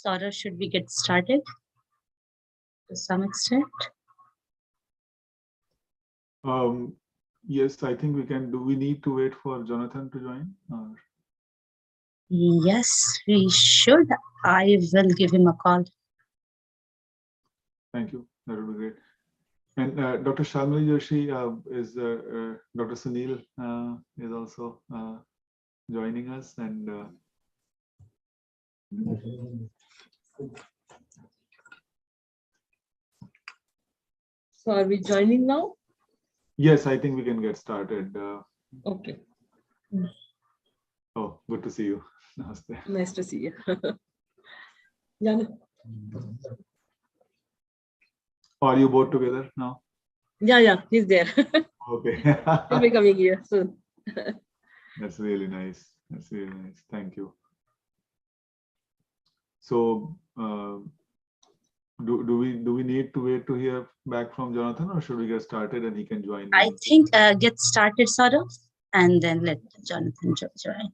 Saurabh, should we get started to some extent? Yes, I think we can. Do we need to wait for Jonathan to join? Or? Yes, we should. I will give him a call. Thank you. That would be great. And Dr. Shalmali Joshi is Dr. Sunil is also joining us, and So are we joining now? yes, I think we can get started. Okay. Oh, good to see you. Namaste. Nice to see you. Jana? Are you both together now? Yeah, he's there. Okay. He'll be coming here soon. That's really nice. That's really nice. Thank you. So, do we need to wait to hear back from Jonathan, or should we get started and he can join? I think get started, Saurabh, and then let Jonathan join.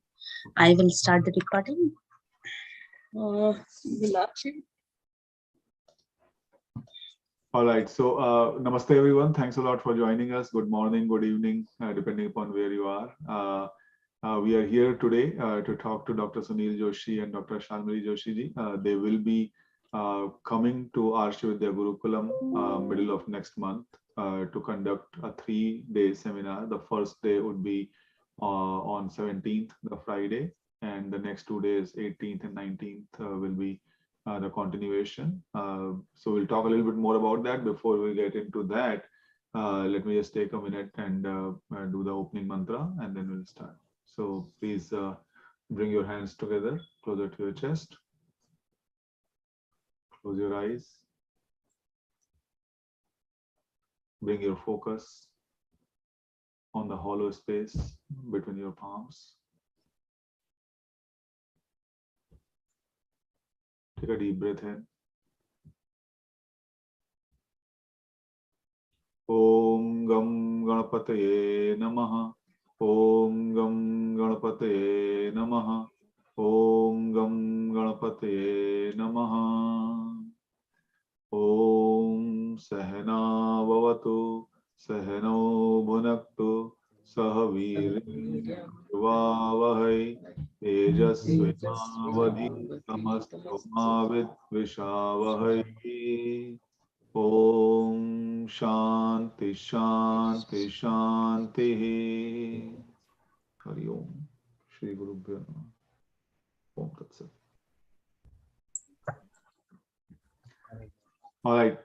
I will start the recording. Meenakshi? All right. So, namaste everyone. Thanks a lot for joining us. Good morning, good evening, depending upon where you are. We are here today to talk to Dr. Sunil Joshi and Dr. Shalmali Joshi ji. They will be coming to Arshajyotish Gurukulam middle of next month to conduct a 3-day seminar. The first day would be on 17th, the Friday, and the next 2 days, 18th and 19th, will be the continuation. So we'll talk a little bit more about that. Before we get into that, let me just take a minute and do the opening mantra, and then we'll start. So please bring your hands together, closer to your chest. Close your eyes. Bring your focus on the hollow space between your palms. Take a deep breath in. Om Gam Ganapataye Namaha. Om Gam Ganapataye Namaha. Om Gam Ganapataye Namaha. Om Sahana Bhavatu Sahano Bhunaktu Sahavir Vavahai Tejasvinavadhi Tamastomavit Vishavahai. Om Shanti Shanti Shanti. Hari Om. Shri Guru Bhyo Namaha. Om Tat Sat. All right.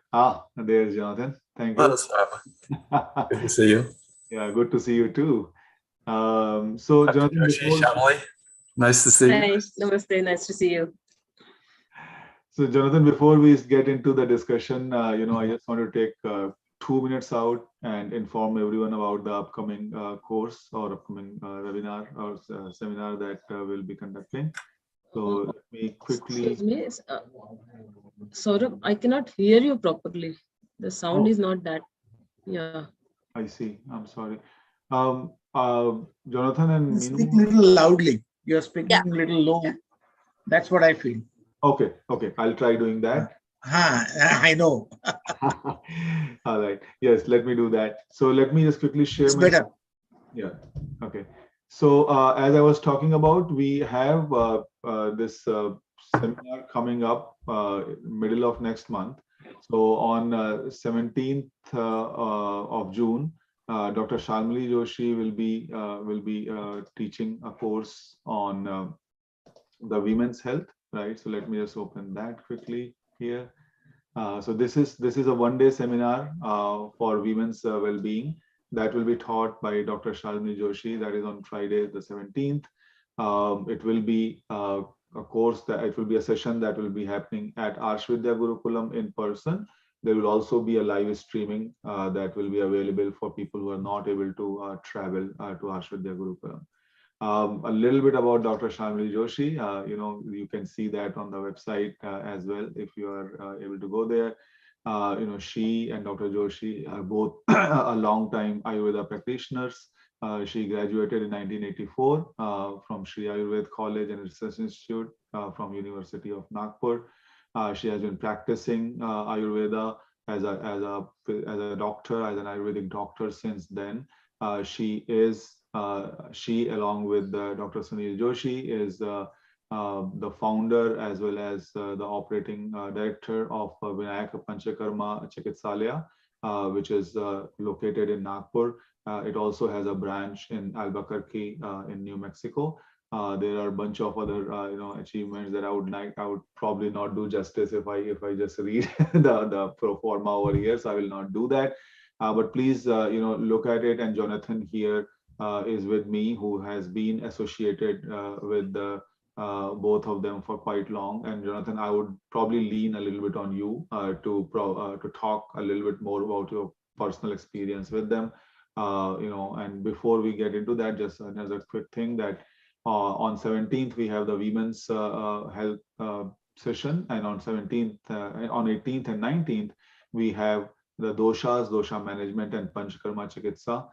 There's Jonathan. Thank you. Good to see you. Yeah, good to see you too. So Jonathan, Joshi, Shalmali, nice to see you. Nice. Namaste. Nice to see you. So Jonathan, before we get into the discussion, I just want to take 2 minutes out and inform everyone about the upcoming course or upcoming webinar or seminar that we'll be conducting. So let me quickly. Excuse me. Saurabh, I cannot hear you properly. The sound is not that. Yeah. I see. I'm sorry. Jonathan and Speak a little loudly. You're speaking a little low. That's what I feel. Okay. I'll try doing that. I know. All right. Yes, let me do that. So let me just quickly share. It's better. Yeah. Okay. So as I was talking about, we have this seminar coming up middle of next month. So on 17th of June, Dr. Shalmali Joshi will be teaching a course on the women's health. Right. So let me just open that quickly here. So this is a 1-day seminar for women's well-being that will be taught by Dr. Shalmali Joshi. That is on Friday, the 17th. It will be a course that it will be a session that will be happening at Arshajyotish Gurukulam in person. There will also be a live streaming that will be available for people who are not able to travel to Arshajyotish Gurukulam. A little bit about Dr. Shalmali Joshi. You can see that on the website as well if you are able to go there. She and Dr. Joshi are both a long time Ayurveda practitioners. She graduated in 1984 from Sri Ayurveda College and Research Institute from University of Nagpur. She has been practicing Ayurveda as a doctor, as an Ayurvedic doctor since then. She along with Dr. Sunil Joshi is the founder as well as the operating director of Vinayaka Panchakarma Chikitsalaya, which is located in Nagpur. It also has a branch in Albuquerque in New Mexico. There are a bunch of other achievements that I would probably not do justice if I just read the pro forma over here. So I will not do that. But please look at it. And Jonathan here is with me, who has been associated with both of them for quite long. And Jonathan, I would probably lean a little bit on you to talk a little bit more about your personal experience with them. And before we get into that, just as a quick thing that on 17th, we have the women's health session. And on 17th, on 18th and 19th, we have the dosha management and Panchakarma Chikitsa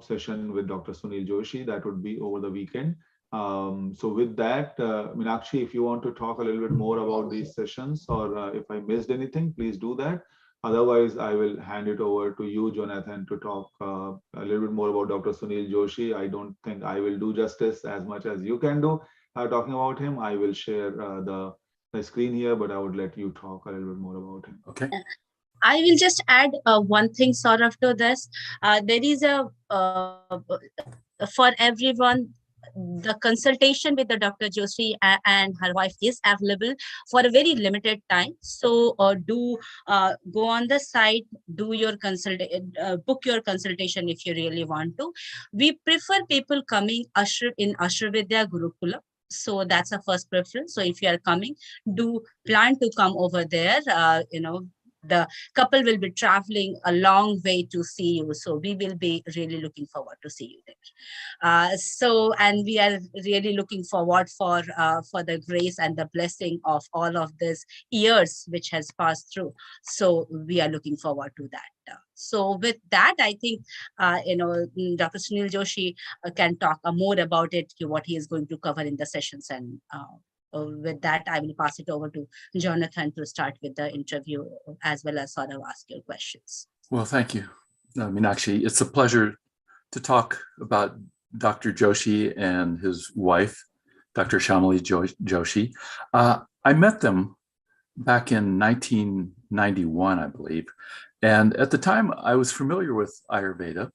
session with Dr. Sunil Joshi. That would be over the weekend. So with that, Meenakshi, if you want to talk a little bit more about these sessions, or if I missed anything, please do that. Otherwise, I will hand it over to you, Jonathan, to talk a little bit more about Dr. Sunil Joshi. I don't think I will do justice as much as you can do talking about him. I will share the screen here, but I would let you talk a little bit more about him. Okay. I will just add one thing sort of to this. There is for everyone, the consultation with the Dr. Joshi and her wife is available for a very limited time. So do go on the site, do your book your consultation if you really want to. We prefer people coming in Ashravidya Gurukula. So that's our first preference. So if you are coming, do plan to come over there. The couple will be traveling a long way to see you. So we will be really looking forward to see you there. And we are really looking forward for the grace and the blessing of all of these years which has passed through. So we are looking forward to that. So with that, I think, Dr. Sunil Joshi can talk more about it, what he is going to cover in the sessions. And with that, I will pass it over to Jonathan to start with the interview, as well as sort of ask your questions. Well, thank you, Meenakshi. It's a pleasure to talk about Dr. Joshi and his wife, Dr. Shalmali Joshi. I met them back in 1991, I believe. And at the time, I was familiar with Ayurveda.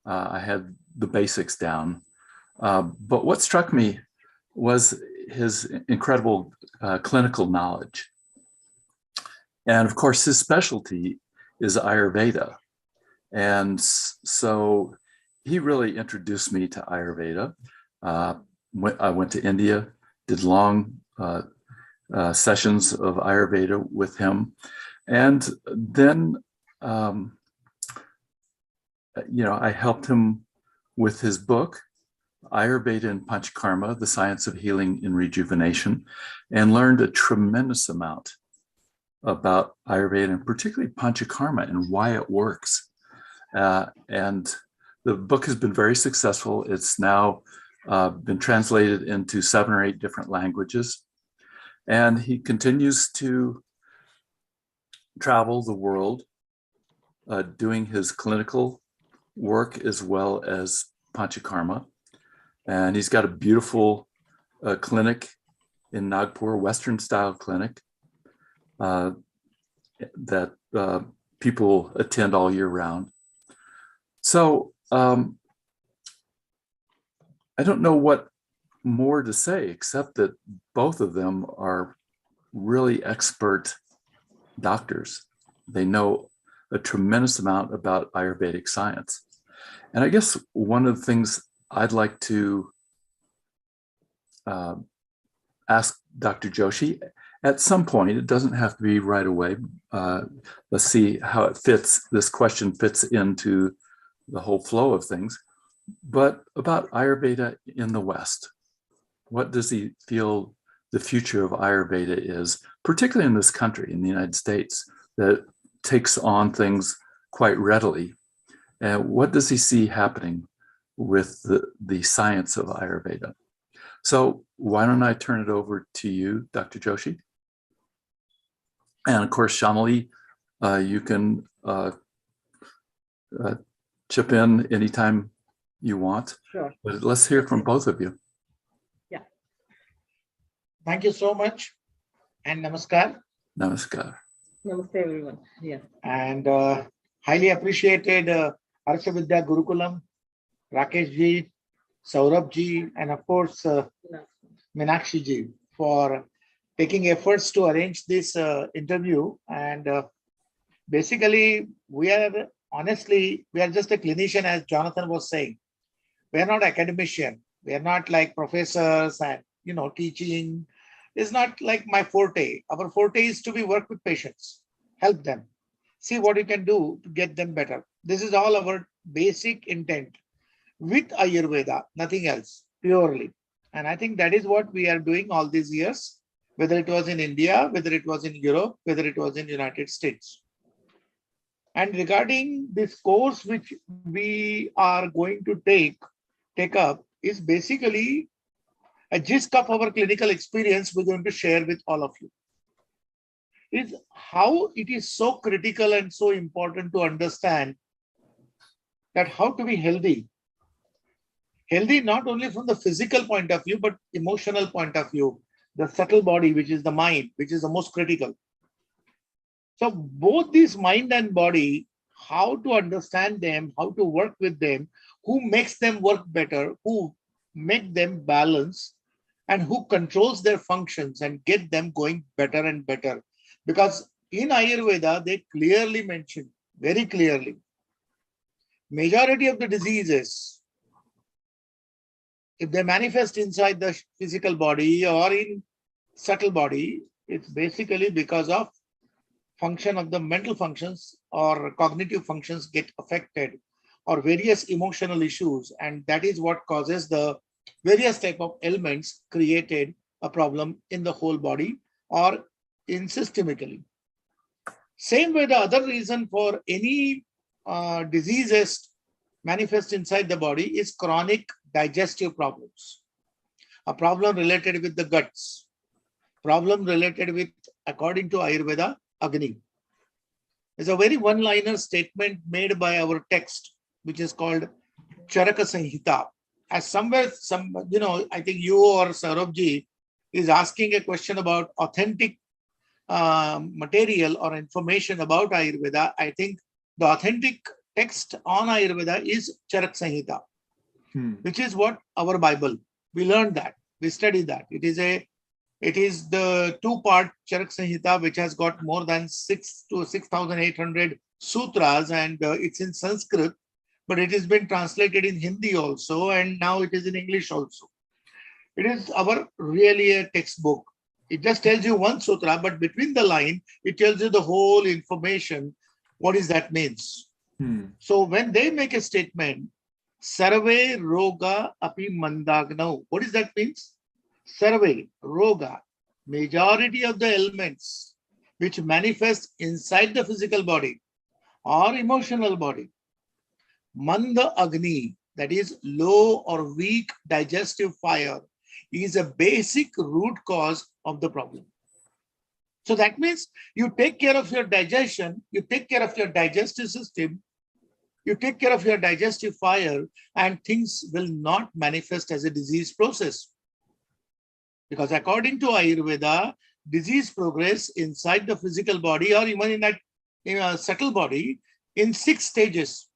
I had the basics down. But what struck me was his incredible clinical knowledge. And of course, his specialty is Ayurveda. And so he really introduced me to Ayurveda. I went to India, did long sessions of Ayurveda with him. And then, I helped him with his book, Ayurveda and Panchakarma, The Science of Healing and Rejuvenation, and learned a tremendous amount about Ayurveda and particularly Panchakarma and why it works. And the book has been very successful. It's now been translated into 7 or 8 different languages. And he continues to travel the world doing his clinical work as well as Panchakarma. And he's got a beautiful clinic in Nagpur, Western style clinic that people attend all year round. So I don't know what more to say, except that both of them are really expert doctors. They know a tremendous amount about Ayurvedic science. And I guess one of the things I'd like to ask Dr. Joshi at some point, it doesn't have to be right away. Let's see how it fits. This question fits into the whole flow of things, but about Ayurveda in the West. What does he feel the future of Ayurveda is, particularly in this country, in the United States, that takes on things quite readily? And what does he see happening with the science of Ayurveda. So why don't I turn it over to you, Dr. Joshi? And of course, Shalmali, you can chip in anytime you want. Sure. But let's hear from both of you. Yeah. Thank you so much. And namaskar. Namaskar. Namaste, everyone. Yeah. And highly appreciated Arshajyotish Gurukulam, Rakesh ji, Saurabh ji, and of course, Meenakshi ji for taking efforts to arrange this interview. And basically, we are just a clinician, as Jonathan was saying. We are not academician. We are not like professors and, teaching. It's not like my forte. Our forte is to work with patients, help them, see what you can do to get them better. This is all our basic intent with Ayurveda, nothing else, purely. And I think that is what we are doing all these years, whether it was in India, whether it was in Europe, whether it was in United States. And regarding this course, which we are going to take up, is basically a gist of our clinical experience we're going to share with all of you. Is how it is so critical and so important to understand that how to be healthy. Healthy not only from the physical point of view, but emotional point of view, the subtle body, which is the mind, which is the most critical. So both this mind and body, how to understand them, how to work with them, who makes them work better, who make them balance, and who controls their functions and get them going better and better. Because in Ayurveda, they clearly mention, very clearly, majority of the diseases, if they manifest inside the physical body or in subtle body, it's basically because of function of the mental functions or cognitive functions get affected, or various emotional issues. And that is what causes the various type of ailments created a problem in the whole body or in systemically. Same way, the other reason for any diseases manifest inside the body is chronic digestive problems. A problem related with the guts, problem related with, according to Ayurveda, Agni. There's a very one-liner statement made by our text, which is called Charaka Sanhita. As somewhere, I think you or Saurabh is asking a question about authentic material or information about Ayurveda. I think the authentic text on Ayurveda is Charak Sanhita, which is what our Bible. We learned that, we studied that. It is the two-part Charak Sanhita, which has got more than 6,800 sutras, and it's in Sanskrit, but it has been translated in Hindi also, and now it is in English also. It is our really a textbook. It just tells you one sutra, but between the line, it tells you the whole information. What does that means? So when they make a statement, Sarve Roga Api Mandagno, what does that means? Sarve Roga, majority of the ailments which manifest inside the physical body or emotional body, Manda Agni, that is low or weak digestive fire, is a basic root cause of the problem. So that means you take care of your digestion, you take care of your digestive system, you take care of your digestive fire, and things will not manifest as a disease process. Because according to Ayurveda, disease progress inside the physical body or even in a subtle body in 6 stages.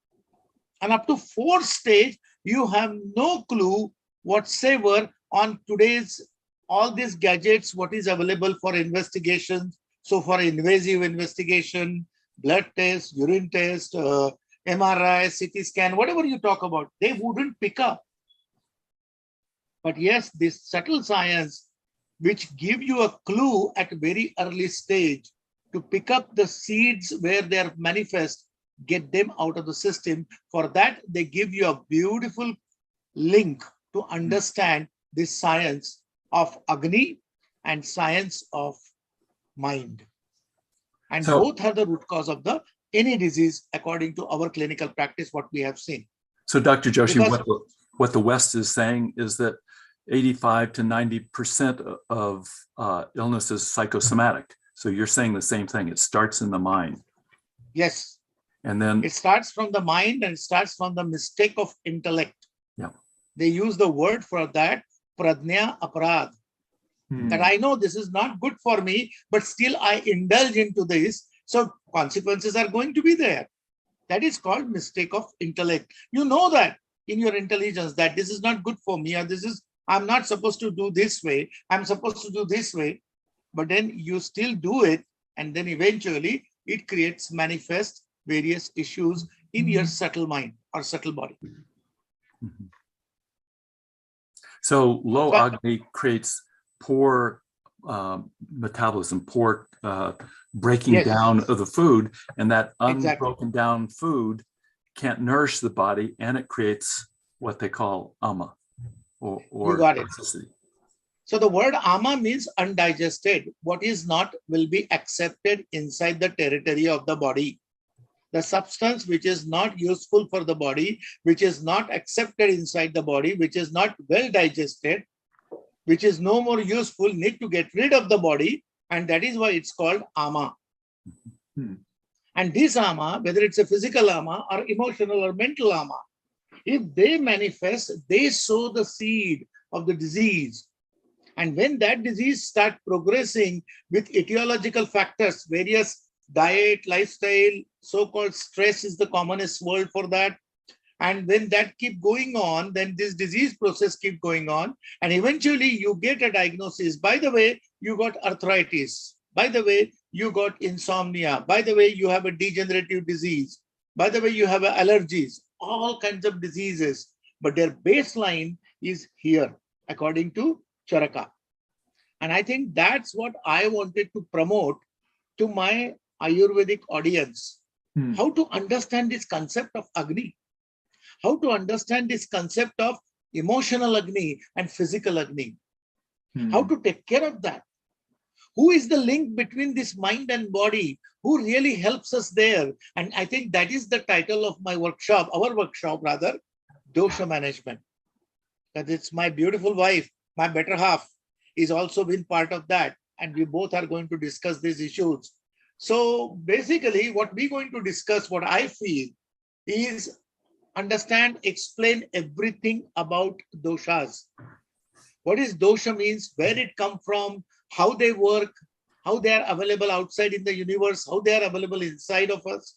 And up to 4th stage, you have no clue whatsoever on today's all these gadgets, what is available for investigation. So for invasive investigation, blood test, urine test, MRI, CT scan, whatever you talk about, they wouldn't pick up. But yes, this subtle science, which give you a clue at a very early stage to pick up the seeds where they are manifest, get them out of the system. For that, they give you a beautiful link to understand this science of Agni and science of mind. And both are the root cause of any disease according to our clinical practice, what we have seen. So, Dr. Joshi, Because- what the West is saying is that 85 to 90% of illness is psychosomatic. So you're saying the same thing. It starts in the mind. Yes, And then, it starts from the mind and starts from the mistake of intellect. yeah. They use the word for that, pradnya aparad. That I know this is not good for me, but still I indulge into this. So consequences are going to be there. That is called mistake of intellect. You know that in your intelligence that this is not good for me, or I'm not supposed to do this way. I'm supposed to do this way. But then you still do it. And then eventually it creates manifest various issues in your subtle mind or subtle body. Mhm. So low Agni creates poor metabolism, poor breaking Yes. down of the food, and that Exactly. unbroken down food can't nourish the body, and it creates what they call ama, or You got it. toxicity. So the word ama means undigested. What is not will be accepted inside the territory of the body. The substance which is not useful for the body, which is not accepted inside the body, which is not well digested, which is no more useful, need to get rid of the body. And that is why it's called ama. And this ama, whether it's a physical ama or emotional or mental ama, if they manifest, they sow the seed of the disease. And when that disease starts progressing with etiological factors, various diet, lifestyle, so-called stress is the commonest word for that. And when that keep going on, then this disease process keep going on. And eventually you get a diagnosis. By the way, you got arthritis. By the way, you got insomnia. By the way, you have a degenerative disease. By the way, you have allergies, all kinds of diseases. But their baseline is here, according to Charaka. And I think that's what I wanted to promote to my Ayurvedic audience. How to understand this concept of Agni. How to understand this concept of emotional Agni and physical Agni. How to take care of that. Who is the link between this mind and body? Who really helps us there? And I think that is the title of my workshop, our workshop rather, Dosha Management. That it's my beautiful wife, my better half, is also been part of that. And we both are going to discuss these issues. So basically what we're going to discuss, what I feel is understand, explain everything about doshas. What is dosha means, where it come from, how they work, how they are available outside in the universe, how they are available inside of us,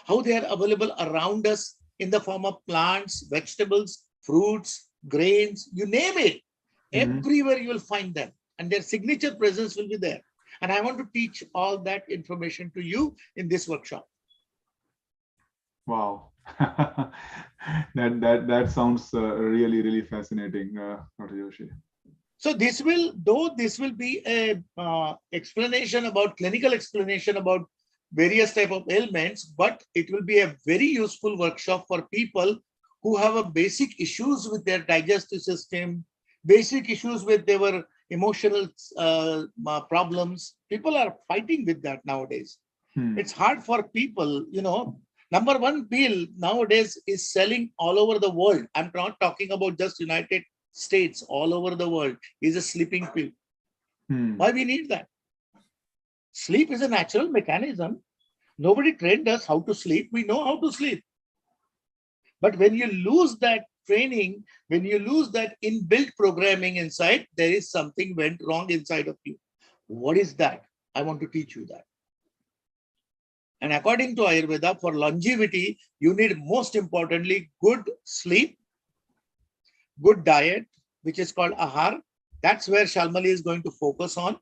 how they are available around us in the form of plants, vegetables, fruits, grains, you name it. Everywhere you will find them, and their signature presence will be there. And I want to teach all that information to you in this workshop. Wow. that sounds really fascinating, Dr. Joshi. So this will, though this will be a explanation about clinical explanation about various type of ailments, but it will be a very useful workshop for people who have a basic issues with their digestive system, basic issues with their emotional problems. People are fighting with that nowadays. It's hard for people, you know. Number one pill nowadays is selling all over the world. I'm not talking about just United States, all over the world is a sleeping pill. Why we need that? Sleep is a natural mechanism. Nobody trained us how to sleep. We know how to sleep. But when you lose that training, when you lose that inbuilt programming inside, there is something went wrong inside of you. What is that? I want to teach you that. And according to Ayurveda, for longevity, you need most importantly good sleep, good diet, which is called ahar. That's where Shalmali is going to focus on.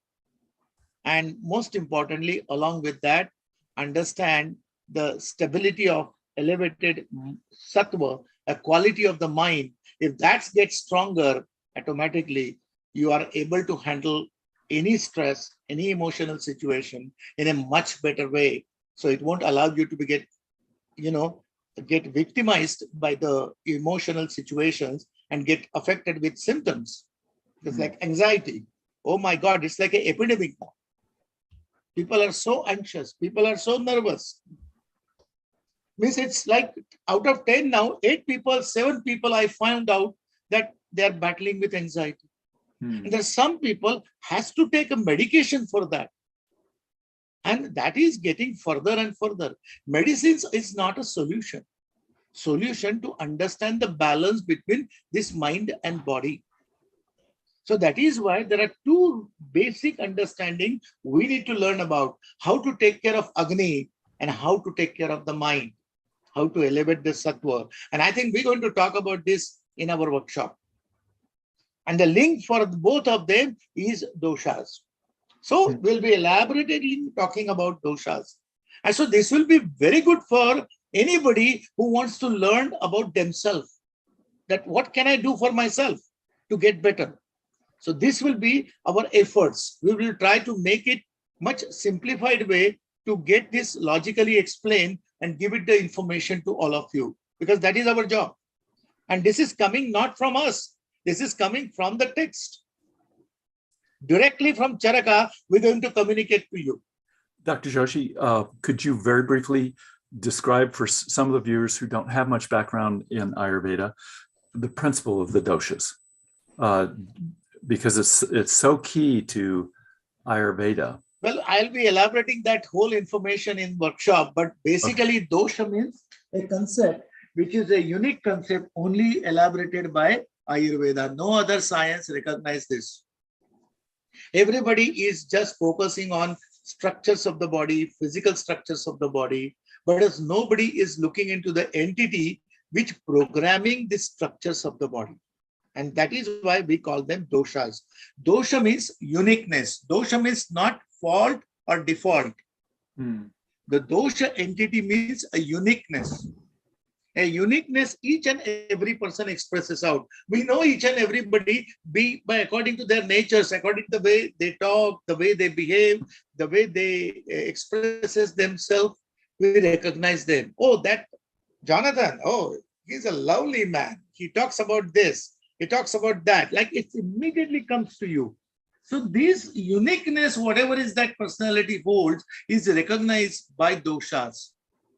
And most importantly, along with that, understand the stability of elevated sattva, a quality of the mind. If that gets stronger, automatically you are able to handle any stress, any emotional situation in a much better way. So it won't allow you to get victimized by the emotional situations and get affected with symptoms. It's like anxiety. Oh my God, it's like an epidemic now. People are so anxious. People are so nervous. Means it's like out of 10 now, 8 people, 7 people I found out that they are battling with anxiety. And there's some people has to take a medication for that. And that is getting further and further. Medicines is not a solution. Solution to understand the balance between this mind and body. So that is why there are two basic understanding we need to learn about: how to take care of Agni and how to take care of the mind, how to elevate the sattva. And I think we're going to talk about this in our workshop. And the link for both of them is doshas. So we'll be elaborately talking about doshas. And so this will be very good for anybody who wants to learn about themselves. That what can I do for myself to get better? So this will be our efforts. We will try to make it much simplified way to get this logically explained and give it the information to all of you, because that is our job. And this is coming not from us. This is coming from the text. Directly from Charaka, we're going to communicate to you. Dr. Joshi, could you very briefly describe for some of the viewers who don't have much background in Ayurveda, the principle of the doshas? Because it's so key to Ayurveda. Well, I'll be elaborating that whole information in workshop, but basically dosha means a concept which is a unique concept only elaborated by Ayurveda. No other science recognizes this. Everybody is just focusing on structures of the body, physical structures of the body, but as nobody is looking into the entity which programming the structures of the body. And that is why we call them doshas. Dosha means uniqueness. Dosha means not fault or default. The dosha entity means a uniqueness. A uniqueness each and every person expresses out. We know each and everybody by according to their natures, according to the way they talk, the way they behave, the way they expresses themselves, we recognize them. Oh, that Jonathan, oh, he's a lovely man. He talks about this. He talks about that, like it immediately comes to you. So this uniqueness, whatever is that personality holds, is recognized by doshas.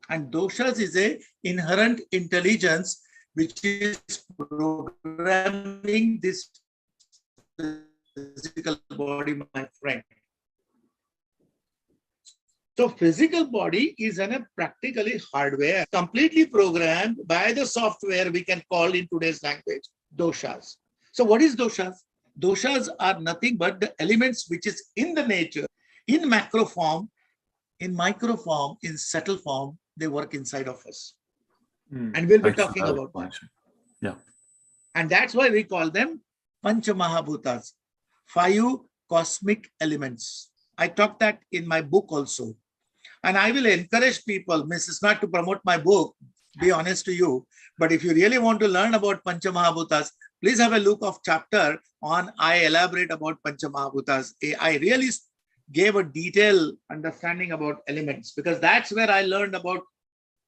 And doshas is a inherent intelligence which is programming this physical body, my friend. So physical body is a practically hardware, completely programmed by the software we can call in today's language doshas. So what is doshas? Doshas are nothing but the elements which is in the nature, in macro form, in micro form, in subtle form, they work inside of us. And we'll be talking about that. Yeah. And that's why we call them Pancha Mahabhutas, 5 cosmic elements. I talk that in my book also. And I will encourage people, it's not to promote my book, be honest to you, but if you really want to learn about Pancha Mahabhutas, please have a look of chapter on I elaborate about Pancha Mahabhutas. I really gave a detailed understanding about elements, because that's where I learned about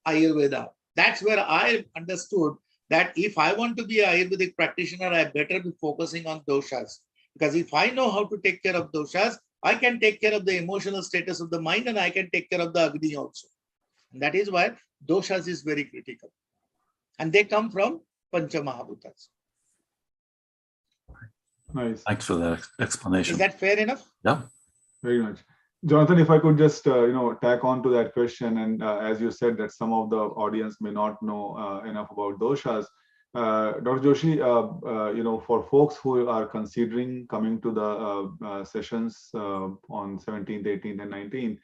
Ayurveda. That's where I understood that if I want to be an Ayurvedic practitioner, I better be focusing on doshas. Because if I know how to take care of doshas, I can take care of the emotional status of the mind and I can take care of the Agni also. And that is why doshas is very critical. And they come from Pancha Mahabhutas. Nice. Thanks for that explanation. Is that fair enough? Yeah. Very much. Jonathan, if I could just, tack on to that question, and as you said that some of the audience may not know enough about doshas, Dr. Joshi, for folks who are considering coming to the sessions on 17th, 18th, and 19th,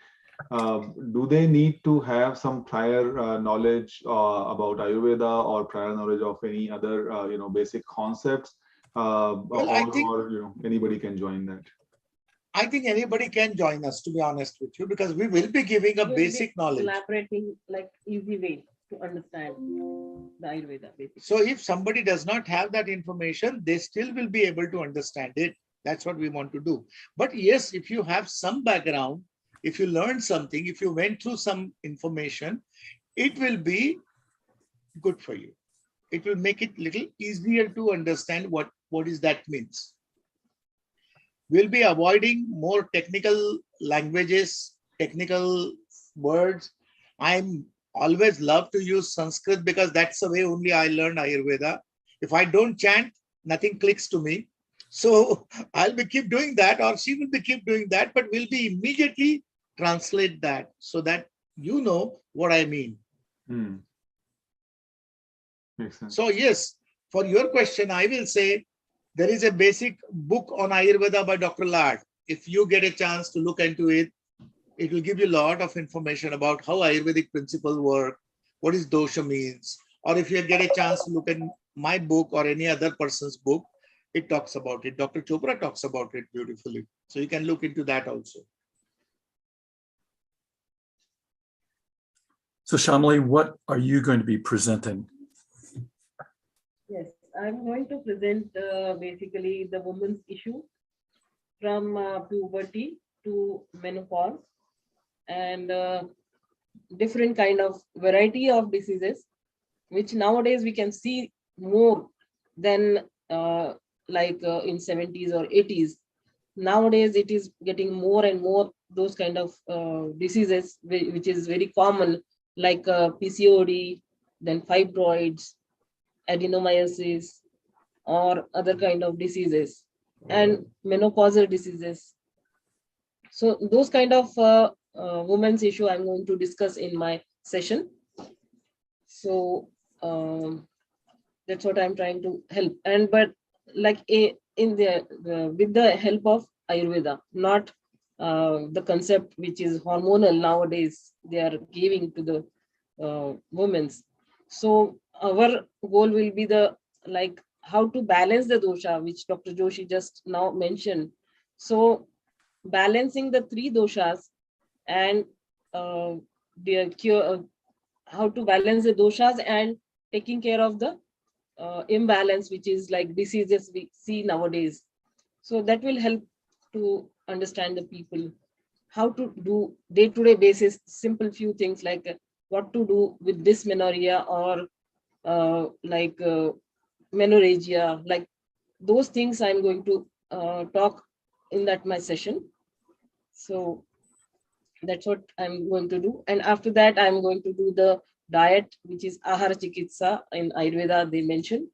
do they need to have some prior knowledge about Ayurveda or prior knowledge of any other, basic concepts, or anybody can join that? I think anybody can join us, to be honest with you, because we will be giving a basic knowledge. Elaborating like easy way to understand the Ayurveda. Basically. So if somebody does not have that information, they still will be able to understand it. That's what we want to do. But yes, if you have some background, if you learned something, if you went through some information, it will be good for you. It will make it little easier to understand what is that means. We'll be avoiding more technical languages, technical words. I'm always love to use Sanskrit because that's the way only I learned Ayurveda. If I don't chant, nothing clicks to me. So I'll be keep doing that, or she will be keep doing that, but we'll be immediately translate that so that you know what I mean. Makes sense. So yes, for your question, I will say there is a basic book on Ayurveda by Dr. Lad. If you get a chance to look into it, it will give you a lot of information about how Ayurvedic principles work, what is dosha means. Or if you get a chance to look at my book or any other person's book, it talks about it. Dr. Chopra talks about it beautifully. So you can look into that also. So Shalmali, what are you going to be presenting? Yes, I'm going to present basically the woman's issue from puberty to menopause, and different kind of variety of diseases, which nowadays we can see more than in 70s or 80s. Nowadays it is getting more and more those kind of diseases, which is very common, like PCOD, then fibroids, adenomyosis, or other kind of diseases, and menopausal diseases. So those kind of women's issue I'm going to discuss in my session. So that's what I'm trying to help. And but like in with the help of Ayurveda, not the concept which is hormonal nowadays they are giving to the women's. So our goal will be the how to balance the dosha, which Dr. Joshi just now mentioned. So balancing the three doshas and the cure, how to balance the doshas and taking care of the imbalance, which is like diseases we see nowadays. So that will help to understand the people how to do day-to-day basis simple few things, like what to do with dysmenorrhea or menorrhagia, like those things I'm going to talk in that my session. So that's what I'm going to do. And after that, I'm going to do the diet, which is ahara chikitsa in Ayurveda, they mention,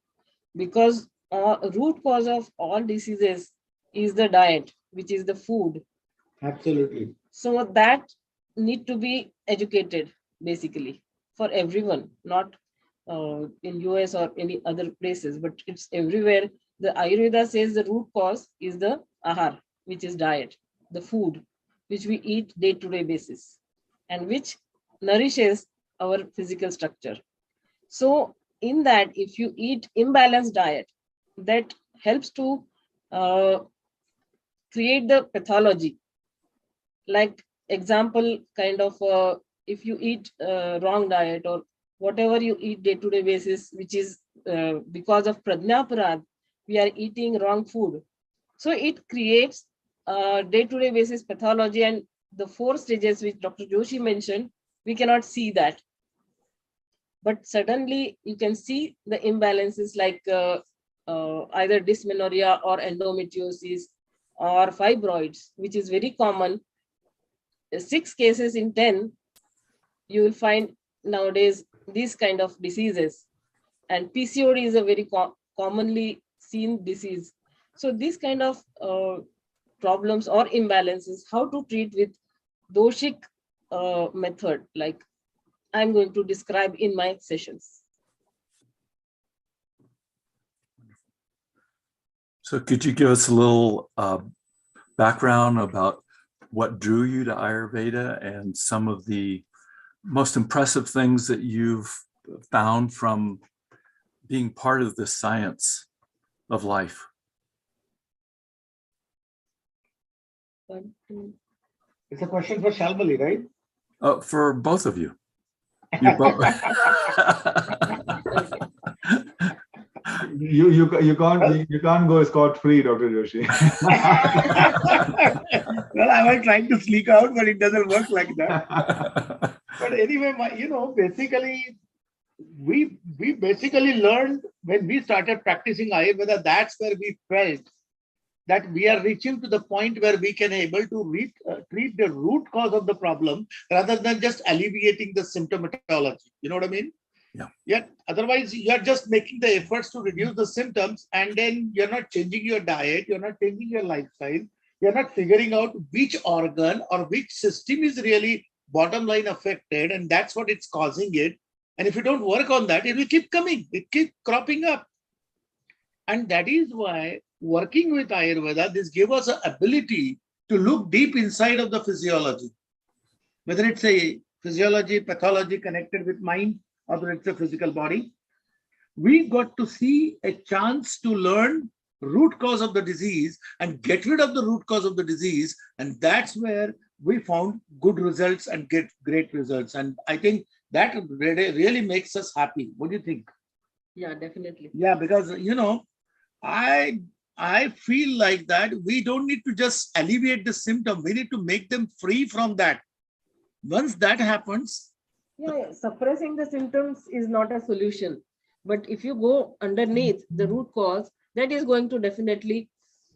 because root cause of all diseases is the diet, which is the food. Absolutely. So that need to be educated basically for everyone, not in US or any other places, but it's everywhere. The Ayurveda says the root cause is the ahar, which is diet, the food which we eat day-to-day basis, and which nourishes our physical structure. So in that, if you eat imbalanced diet, that helps to create the pathology. Like example, kind of if you eat wrong diet or whatever you eat day-to-day basis, which is because of pradnyaparad, we are eating wrong food. So it creates day-to-day basis pathology, and the 4 stages which Dr. Joshi mentioned, we cannot see that. But suddenly you can see the imbalances like either dysmenorrhea or endometriosis or fibroids, which is very common. 6 cases in 10, you will find nowadays these kind of diseases. And PCOD is a very commonly seen disease. So these kind of problems or imbalances, how to treat with doshic method, like I'm going to describe in my sessions. So could you give us a little background about what drew you to Ayurveda and some of the most impressive things that you've found from being part of the science of life? It's a question for Shalmali, right? For both of you. You can't go scot-free, Dr. Joshi. Well, I was trying to sneak out, but it doesn't work like that. But anyway, basically, we basically learned when we started practicing Ayurveda. That's where we felt that we are reaching to the point where we can able to treat the root cause of the problem rather than just alleviating the symptomatology. You know what I mean? Yeah. Yet otherwise, you are just making the efforts to reduce the symptoms, and then you're not changing your diet, you're not changing your lifestyle, you're not figuring out which organ or which system is really bottom line affected, and that's what it's causing it. And if you don't work on that, it will keep coming, it keep cropping up. And that is why working with Ayurveda, this gives us an ability to look deep inside of the physiology, whether it's a physiology, pathology connected with mind, or whether it's a physical body. We got to see a chance to learn root cause of the disease and get rid of the root cause of the disease. And that's where we found good results and get great results. And I think that really makes us happy. What do you think? Yeah, definitely. Yeah, because, I feel like that we don't need to just alleviate the symptom. We need to make them free from that. Once that happens, Yeah, suppressing the symptoms is not a solution. But if you go underneath the root cause, that is going to definitely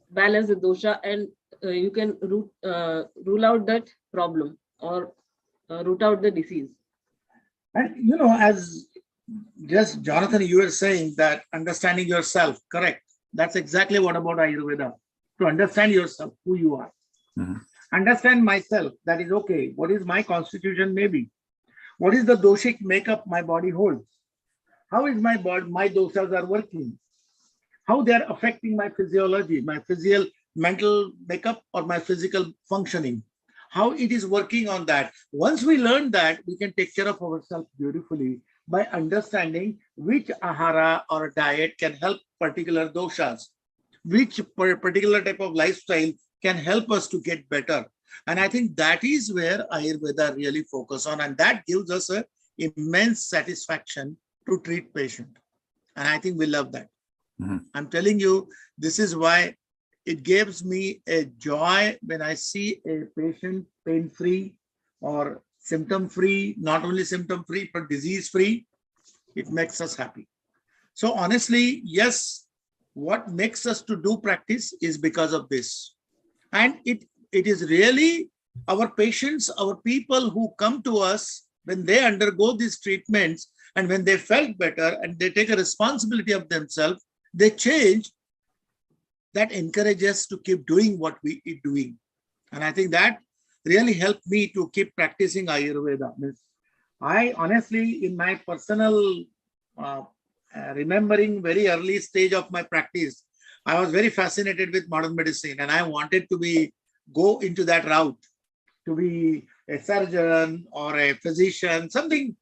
balance the dosha, and you can rule out that problem or root out the disease. and as just Jonathan, you were saying that understanding yourself, correct? That's exactly what about Ayurveda. To understand yourself, who you are. Mhm. Understand myself, that is okay. What is my constitution maybe? What is the doshic makeup my body holds? How is my body, my doshas are working? How they are affecting my physiology, my mental makeup, or my physical functioning? How it is working on that. Once we learn that, we can take care of ourselves beautifully by understanding which ahara or diet can help particular doshas, which particular type of lifestyle can help us to get better. And I think that is where Ayurveda really focus on, and that gives us a immense satisfaction to treat patient. And I think we love that. Mhm. I'm telling you, this is why it gives me a joy when I see a patient pain-free or symptom-free, not only symptom-free, but disease-free. It makes us happy. So honestly, yes, what makes us to do practice is because of this. And it is really our patients, our people who come to us when they undergo these treatments, and when they felt better and they take a responsibility of themselves, they change. That encourages us to keep doing what we are doing. And I think that really helped me to keep practicing Ayurveda. I honestly, in my personal remembering very early stage of my practice, I was very fascinated with modern medicine, and I wanted to go into that route, to be a surgeon or a physician, something,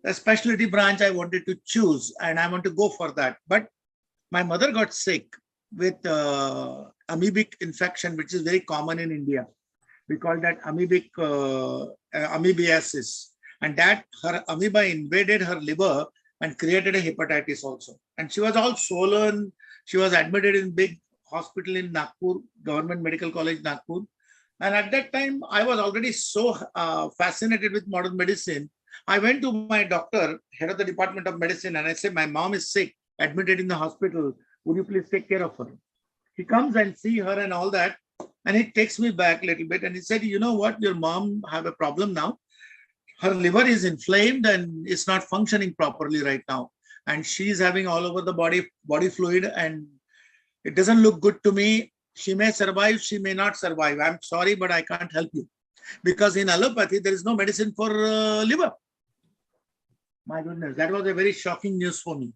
a specialty branch I wanted to choose, and I want to go for that. But my mother got sick with amoebic infection, which is very common in India. We call that amoebiasis. And that her amoeba invaded her liver and created a hepatitis also. And she was all swollen. She was admitted in big hospital in Nagpur, Government Medical College, Nagpur. And at that time, I was already so fascinated with modern medicine. I went to my doctor, head of the Department of Medicine, and I said, my mom is sick, admitted in the hospital. Would you please take care of her? He comes and see her and all that. And he takes me back a little bit. And he said, you know what? Your mom have a problem now. Her liver is inflamed and it's not functioning properly right now. And she's having all over the body fluid, and it doesn't look good to me. She may survive, she may not survive. I'm sorry, but I can't help you. Because in allopathy, there is no medicine for liver. My goodness, that was a very shocking news for me.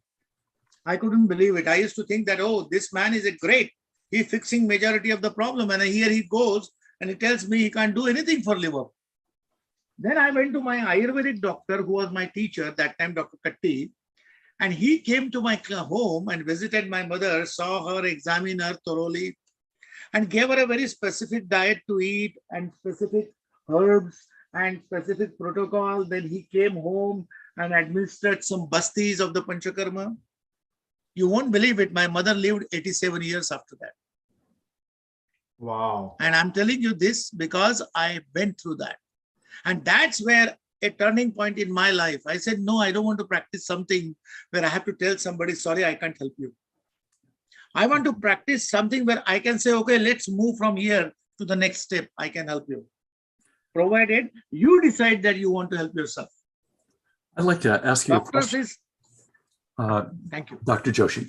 I couldn't believe it. I used to think that, oh, this man is a great. He's fixing majority of the problem. And here he goes and he tells me he can't do anything for liver. Then I went to my Ayurvedic doctor, who was my teacher that time, Dr. Katti. And he came to my home and visited my mother, saw her, examined her thoroughly, and gave her a very specific diet to eat and specific herbs and specific protocol. Then he came home and administered some bastis of the Panchakarma. You won't believe it. My mother lived 87 years after that. Wow. And I'm telling you this because I went through that. And that's where a turning point in my life. I said, no, I don't want to practice something where I have to tell somebody, sorry, I can't help you. I want to practice something where I can say, okay, let's move from here to the next step. I can help you. Provided you decide that you want to help yourself. I'd like to ask you a Doctor question. says, thank you. Dr. Joshi,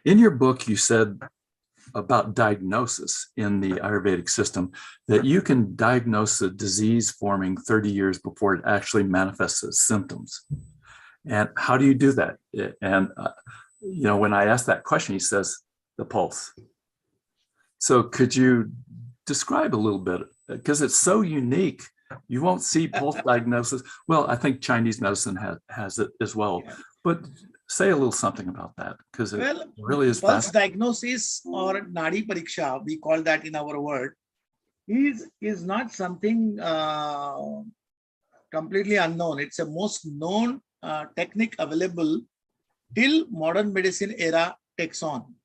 in your book, you said about diagnosis in the Ayurvedic system that you can diagnose a disease forming 30 years before it actually manifests as symptoms. And how do you do that? And, when I asked that question, he says, the pulse. So could you describe a little bit, because it's so unique. You won't see pulse diagnosis. Well, I think Chinese medicine has it as well. Yeah. But say a little something about that, because it really is pulse diagnosis or nadi pariksha, we call that in our word, is not something completely unknown. It's a most known technique available till modern medicine era takes on.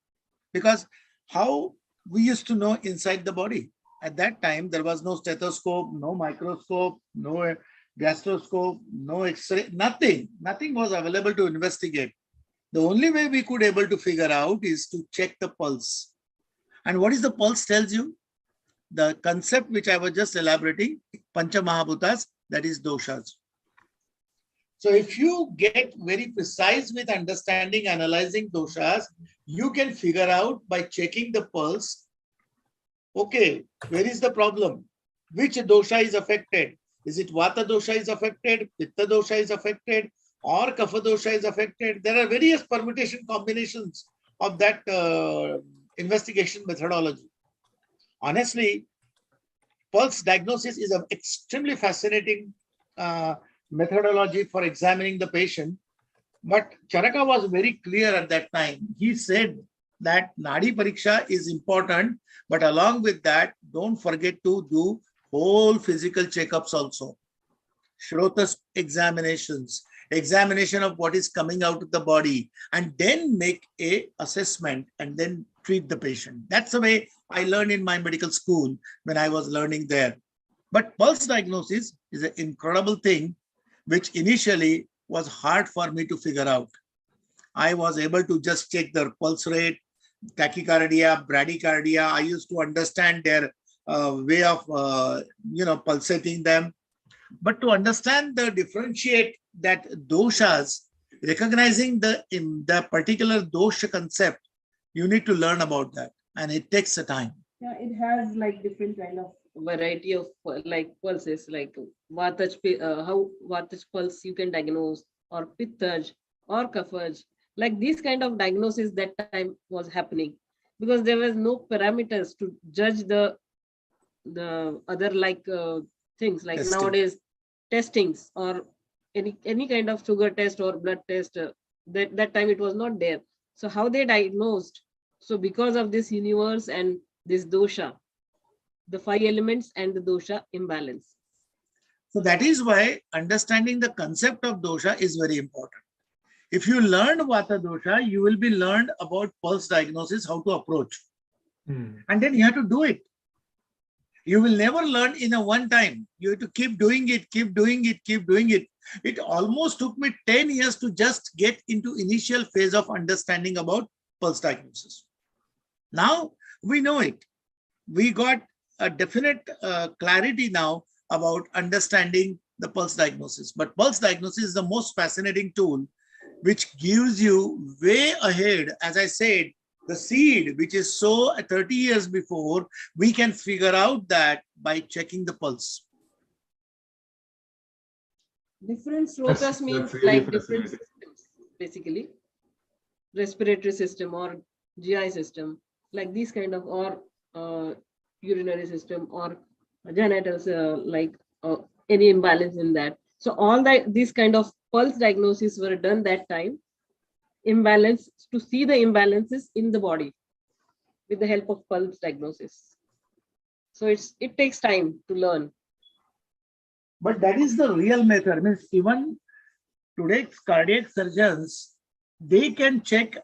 Because how we used to know inside the body. At that time, there was no stethoscope, no microscope, no gastroscope, no X-ray, nothing. Nothing was available to investigate. The only way we could able to figure out is to check the pulse. And what is the pulse tells you? The concept which I was just elaborating, Pancha Mahabhutas, that is doshas. So if you get very precise with understanding, analyzing doshas, you can figure out by checking the pulse, okay, where is the problem? Which dosha is affected? Is it Vata dosha is affected? Pitta dosha is affected? Or Kapha dosha is affected? There are various permutation combinations of that investigation methodology. Honestly, pulse diagnosis is an extremely fascinating methodology for examining the patient. But Charaka was very clear at that time. He said that Nadi Pariksha is important, but along with that, don't forget to do whole physical checkups also. Shrotas examinations, examination of what is coming out of the body, and then make a assessment and then treat the patient. That's the way I learned in my medical school when I was learning there. But pulse diagnosis is an incredible thing, which initially was hard for me to figure out. I was able to just check their pulse rate, tachycardia, bradycardia. I used to understand their way of, pulsating them. But to understand the differentiate that doshas, recognizing the particular dosha concept, you need to learn about that. And it takes a time. Yeah, it has like different kind of variety of like pulses, like Vataj, how Vataj pulse you can diagnose, or Pittaj, or Kafaj. Like these kind of diagnosis that time was happening because there was no parameters to judge the other like things like Testing. Nowadays testings or any kind of sugar test or blood test. That time it was not there. So how they diagnosed? So because of this universe and this dosha, the 5 elements and the dosha imbalance. So that is why understanding the concept of dosha is very important. If you learn Vata dosha, you will be learned about pulse diagnosis, how to approach. And then you have to do it. You will never learn in a one time. You have to keep doing it, keep doing it, keep doing it. It almost took me 10 years to just get into initial phase of understanding about pulse diagnosis. Now we know it. We got a definite clarity now about understanding the pulse diagnosis. But pulse diagnosis is the most fascinating tool which gives you way ahead. As I said, the seed which is so 30 years before, we can figure out that by checking the pulse. Different srotas means really like different systems, basically. Respiratory system or GI system, like these kind of, or urinary system or genitals, any imbalance in that. So all that these kind of pulse diagnoses were done that time, imbalance, to see the imbalances in the body with the help of pulse diagnosis. So it takes time to learn. But that is the real method. Means even today's cardiac surgeons, they can check,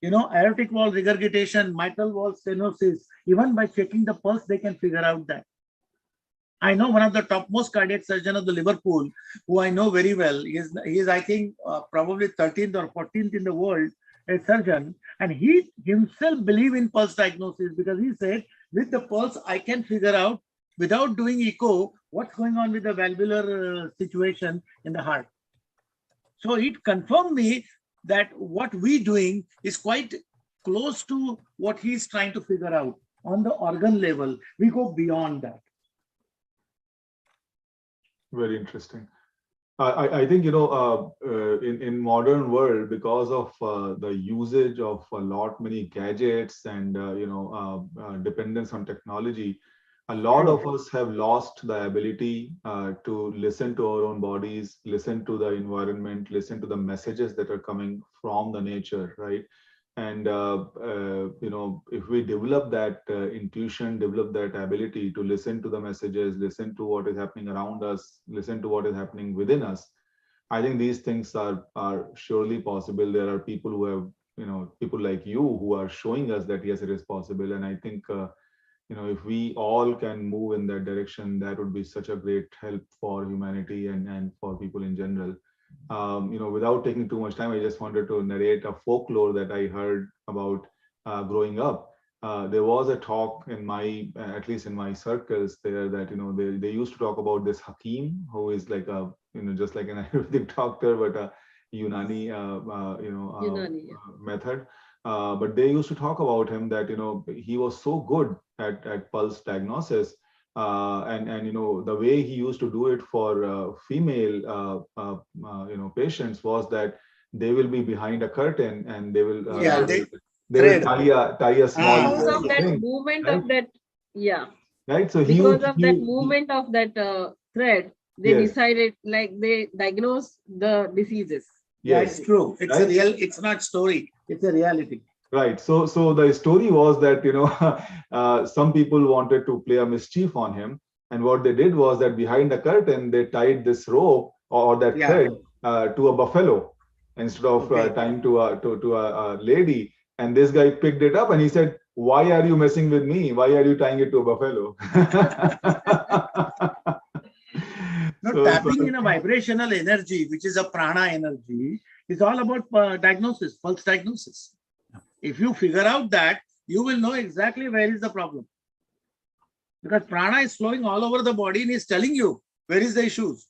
aortic wall regurgitation, mitral wall stenosis. Even by checking the pulse, they can figure out that. I know one of the topmost cardiac surgeon of the Liverpool, who I know very well. He is I think, probably 13th or 14th in the world a surgeon, and he himself believed in pulse diagnosis because he said, with the pulse, I can figure out without doing echo what's going on with the valvular situation in the heart. So it confirmed me that what we doing is quite close to what he's trying to figure out on the organ level. We go beyond that. Very interesting. I think, in modern world, because of the usage of a lot many gadgets and, dependence on technology, a lot of us have lost the ability to listen to our own bodies, listen to the environment, listen to the messages that are coming from the nature, right? And, if we develop that intuition, develop that ability to listen to the messages, listen to what is happening around us, listen to what is happening within us, I think these things are surely possible. There are people who have, people like you who are showing us that, yes, it is possible. And I think, if we all can move in that direction, that would be such a great help for humanity and for people in general. Without taking too much time, I just wanted to narrate a folklore that I heard about growing up. There was a talk in at least in my circles there, that, they used to talk about this Hakim, who is like a, just like an Ayurvedic doctor, but a Unani, method. But they used to talk about him that, he was so good at pulse diagnosis. And the way he used to do it for female patients was that they will be behind a curtain and they will they will tie a small Because of that thing, movement right? of that, Right. So because of that movement of that thread, they Yes. decided, like, they diagnose the diseases. Yeah, Yes. it's true. It's Right? a real, it's not story. It's a reality. Right. So the story was that, some people wanted to play a mischief on him. And what they did was that behind the curtain, they tied this rope or that thread to a buffalo instead of tying to a lady. And this guy picked it up and he said, "Why are you messing with me? Why are you tying it to a buffalo?" Now, tapping in a vibrational energy, which is a prana energy, is all about diagnosis, pulse diagnosis. If you figure out that, you will know exactly where is the problem. Because prana is flowing all over the body and is telling you where is the issues,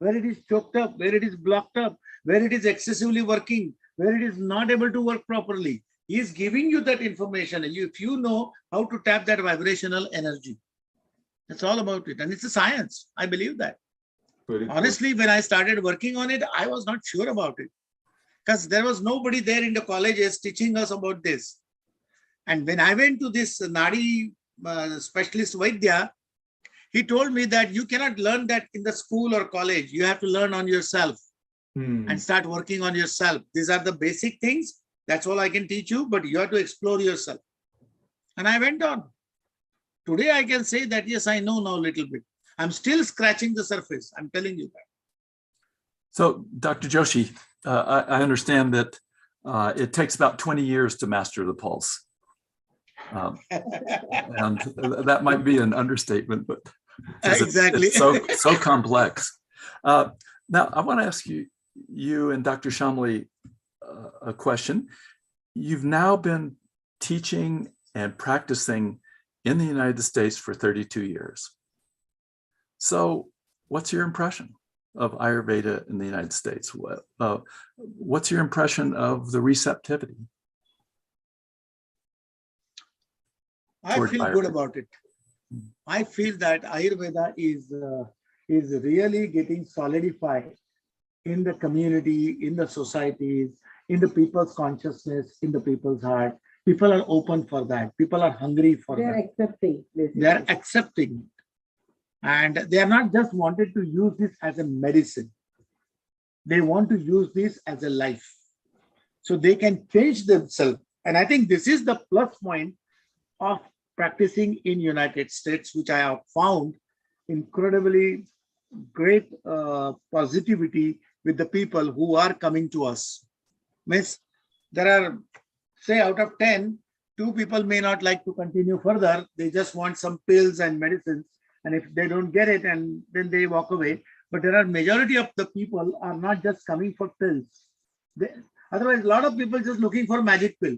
where it is choked up, where it is blocked up, where it is excessively working, where it is not able to work properly. He is giving you that information. And if you know how to tap that vibrational energy, that's all about it. And it's a science. I believe that. Honestly, when I started working on it, I was not sure about it, because there was nobody there in the colleges teaching us about this. And when I went to this Nadi specialist Vaidya, he told me that you cannot learn that in the school or college. You have to learn on yourself and start working on yourself. These are the basic things. That's all I can teach you, but you have to explore yourself. And I went on. Today, I can say that, yes, I know now a little bit. I'm still scratching the surface. I'm telling you that. So, Dr. Joshi, I understand that it takes about 20 years to master the pulse. And that might be an understatement, but exactly. It's so complex. Now, I want to ask you and Dr. Shalmali a question. You've now been teaching and practicing in the United States for 32 years. So what's your impression of Ayurveda in the United States? What's your impression of the receptivity? I feel good about it. I feel that Ayurveda is really getting solidified in the community, in the societies, in the people's consciousness, in the people's heart. People are open for that. People are hungry for that. They're accepting. Basically. They are accepting. And they are not just wanted to use this as a medicine. They want to use this as a life. So they can change themselves. And I think this is the plus point of practicing in United States, which I have found incredibly great positivity with the people who are coming to us. Means there are, say, out of 10, 2 people may not like to continue further. They just want some pills and medicines. And if they don't get it, and then they walk away. But there are majority of the people are not just coming for pills. Otherwise, a lot of people just looking for magic pill.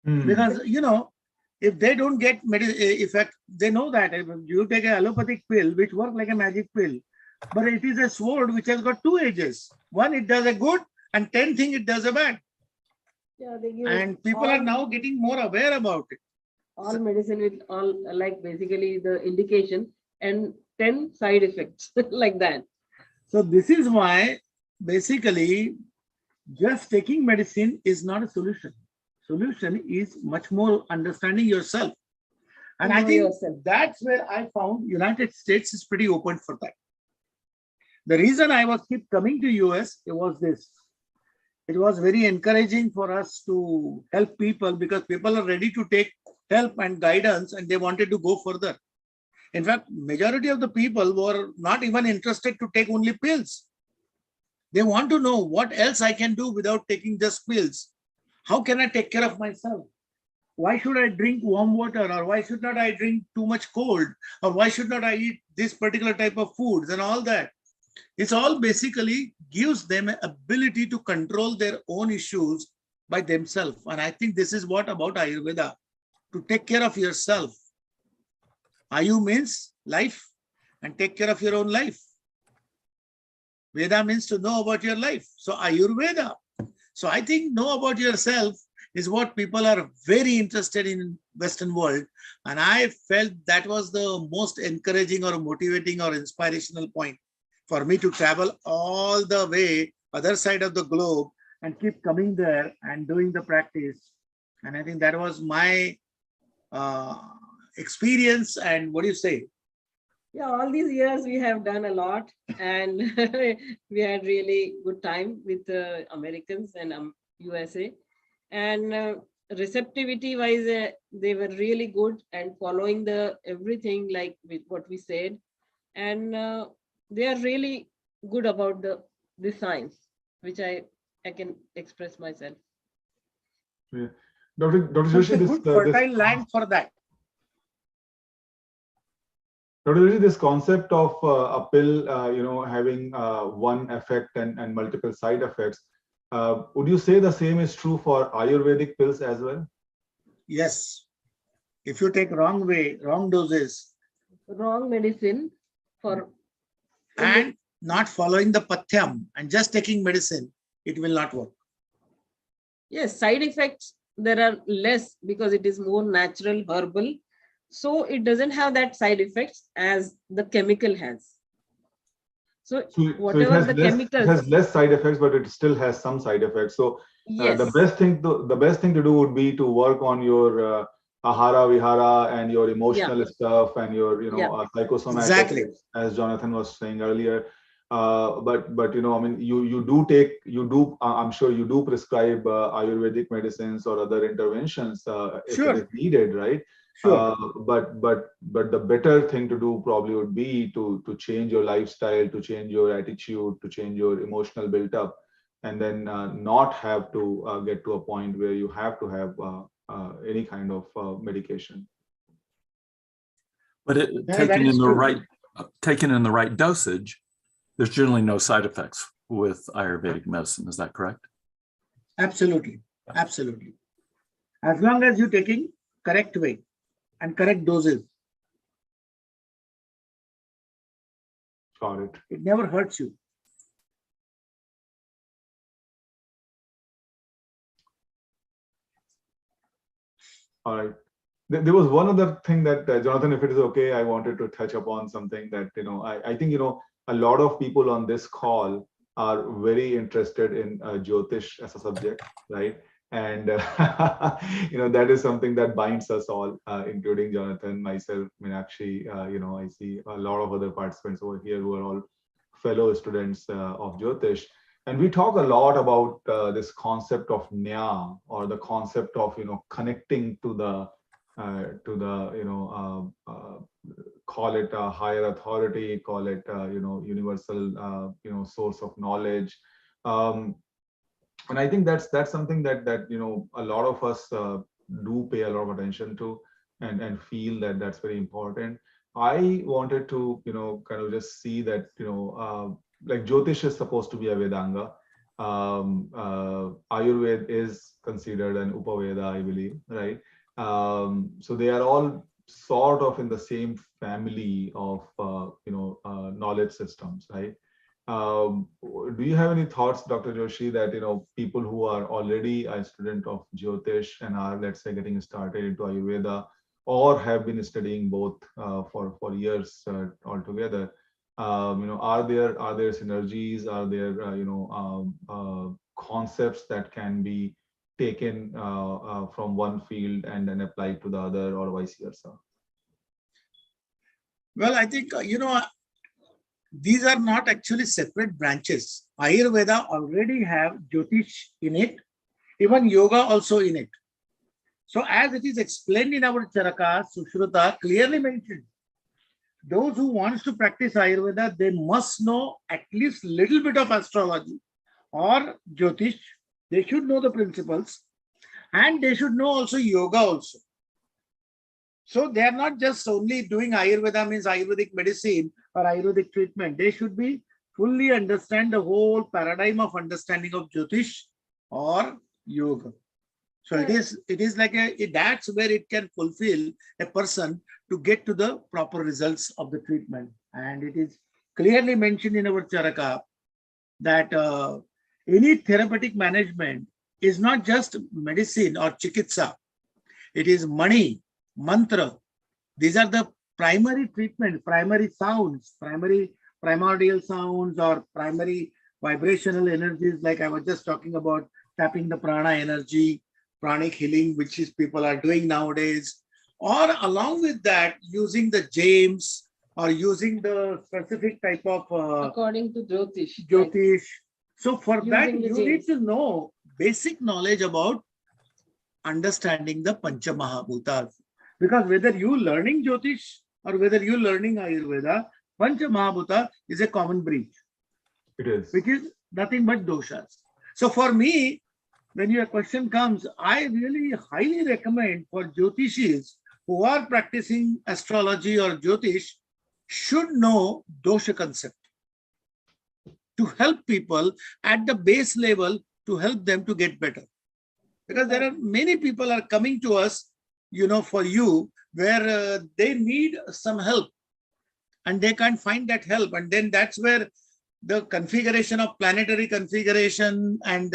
Hmm. Because, if they don't get effect, they know that if you take an allopathic pill, which works like a magic pill, but it is a sword which has got two edges. One, it does a good, and 10 things it does a bad. Yeah, they give And people are now getting more aware about it. all medicine with all like basically the indication and 10 side effects like that. So this is why basically just taking medicine is not a solution. Solution is much more understanding yourself. And I Know think yourself. that's where I found United States is pretty open for that. The reason I was keep coming to US, it was this. It was very encouraging for us to help people because people are ready to take help and guidance and they wanted to go further. In fact, majority of the people were not even interested to take only pills. They want to know what else I can do without taking just pills. How can I take care of myself? Why should I drink warm water, or why should not I drink too much cold, or why should not I eat this particular type of foods and all that? It's all basically gives them an ability to control their own issues by themselves. And I think this is what about Ayurveda, to take care of yourself. Ayu means life, and take care of your own life. Veda means to know about your life. So Ayurveda. So I think know about yourself is what people are very interested in Western world. And I felt that was the most encouraging or motivating or inspirational point for me to travel all the way other side of the globe and keep coming there and doing the practice. And I think that was my experience. And what do you say? Yeah, all these years we have done a lot, and we had really good time with Americans and USA. And receptivity wise, they were really good and following the everything like with what we said, and they are really good about the science, which I can express myself. Yeah. Dr. So it's Joshi, a good fertile land for that. Dr. Joshi, this concept of a pill, having one effect and multiple side effects, would you say the same is true for Ayurvedic pills as well? Yes. If you take wrong way, wrong doses, Wrong medicine for and not following the pathyam and just taking medicine, it will not work. yes, side effects there are less because it is more natural herbal, so it doesn't have that side effects as the chemical has. So it whatever has the less, chemicals, it has less side effects, but it still has some side effects. So yes, the best thing to do would be to work on your ahara vihara and your emotional stuff and your psychosomatic, Exactly. as Jonathan was saying earlier. But I mean, I'm sure you do prescribe Ayurvedic medicines or other interventions if Sure. it is needed, right? Sure. But the better thing to do probably would be to change your lifestyle, to change your attitude, to change your emotional build-up, and then not have to get to a point where you have to have any kind of medication. But taken in the right dosage, there's generally no side effects with Ayurvedic medicine. Is that correct? Absolutely. Absolutely. As long as you're taking correct way and correct doses, Got it. it never hurts you. All right. There was one other thing that, Jonathan, if it is okay, I wanted to touch upon something that, I think, a lot of people on this call are very interested in Jyotish as a subject, right? And, that is something that binds us all, including Jonathan, myself, Meenakshi, I see a lot of other participants over here who are all fellow students of Jyotish. And we talk a lot about this concept of Nya, or the concept of, connecting to the, call it a higher authority, call it, universal, source of knowledge. And I think that's something that a lot of us do pay a lot of attention to, and feel that that's very important. I wanted to kind of just see that like Jyotish is supposed to be a Vedanga, Ayurveda is considered an Upaveda, I believe, right? So they are all sort of in the same family of knowledge systems, right? Do you have any thoughts, Dr. Joshi, that people who are already a student of Jyotish and are, let's say, getting started into Ayurveda, or have been studying both for years altogether, are there synergies? Are there concepts that can be taken from one field and then applied to the other, or vice versa? Well, I think, these are not actually separate branches. Ayurveda already have Jyotish in it, even yoga also in it. So as it is explained in our Charaka, Sushruta clearly mentioned, those who wants to practice Ayurveda, they must know at least little bit of astrology or Jyotish. They should know the principles, and they should know also yoga also. So they are not just only doing Ayurveda, means Ayurvedic medicine or Ayurvedic treatment. They should be fully understand the whole paradigm of understanding of Jyotish or yoga. So it is like that's where it can fulfill a person to get to the proper results of the treatment. And it is clearly mentioned in our Charaka that any therapeutic management is not just medicine or chikitsa. It is money, mantra. These are the primary treatment, primary sounds, primordial sounds, or primary vibrational energies, like I was just talking about, tapping the prana energy, pranic healing, which is people are doing nowadays, or along with that, using the James or using the specific type of according to Jyotish. Jyotish. So for that, Using the you need James. to know basic knowledge about understanding the Pancha Mahabhutas. Because whether you learning Jyotish or whether you learning Ayurveda, Pancha Mahabhuta is a common breach, It is. which is nothing but doshas. So for me, when your question comes, I really highly recommend for Jyotishis who are practicing astrology or Jyotish should know dosha concept to help people at the base level, to help them to get better. Because there are many people are coming to us, for you, where they need some help and they can't find that help. And then that's where the configuration of planetary configuration and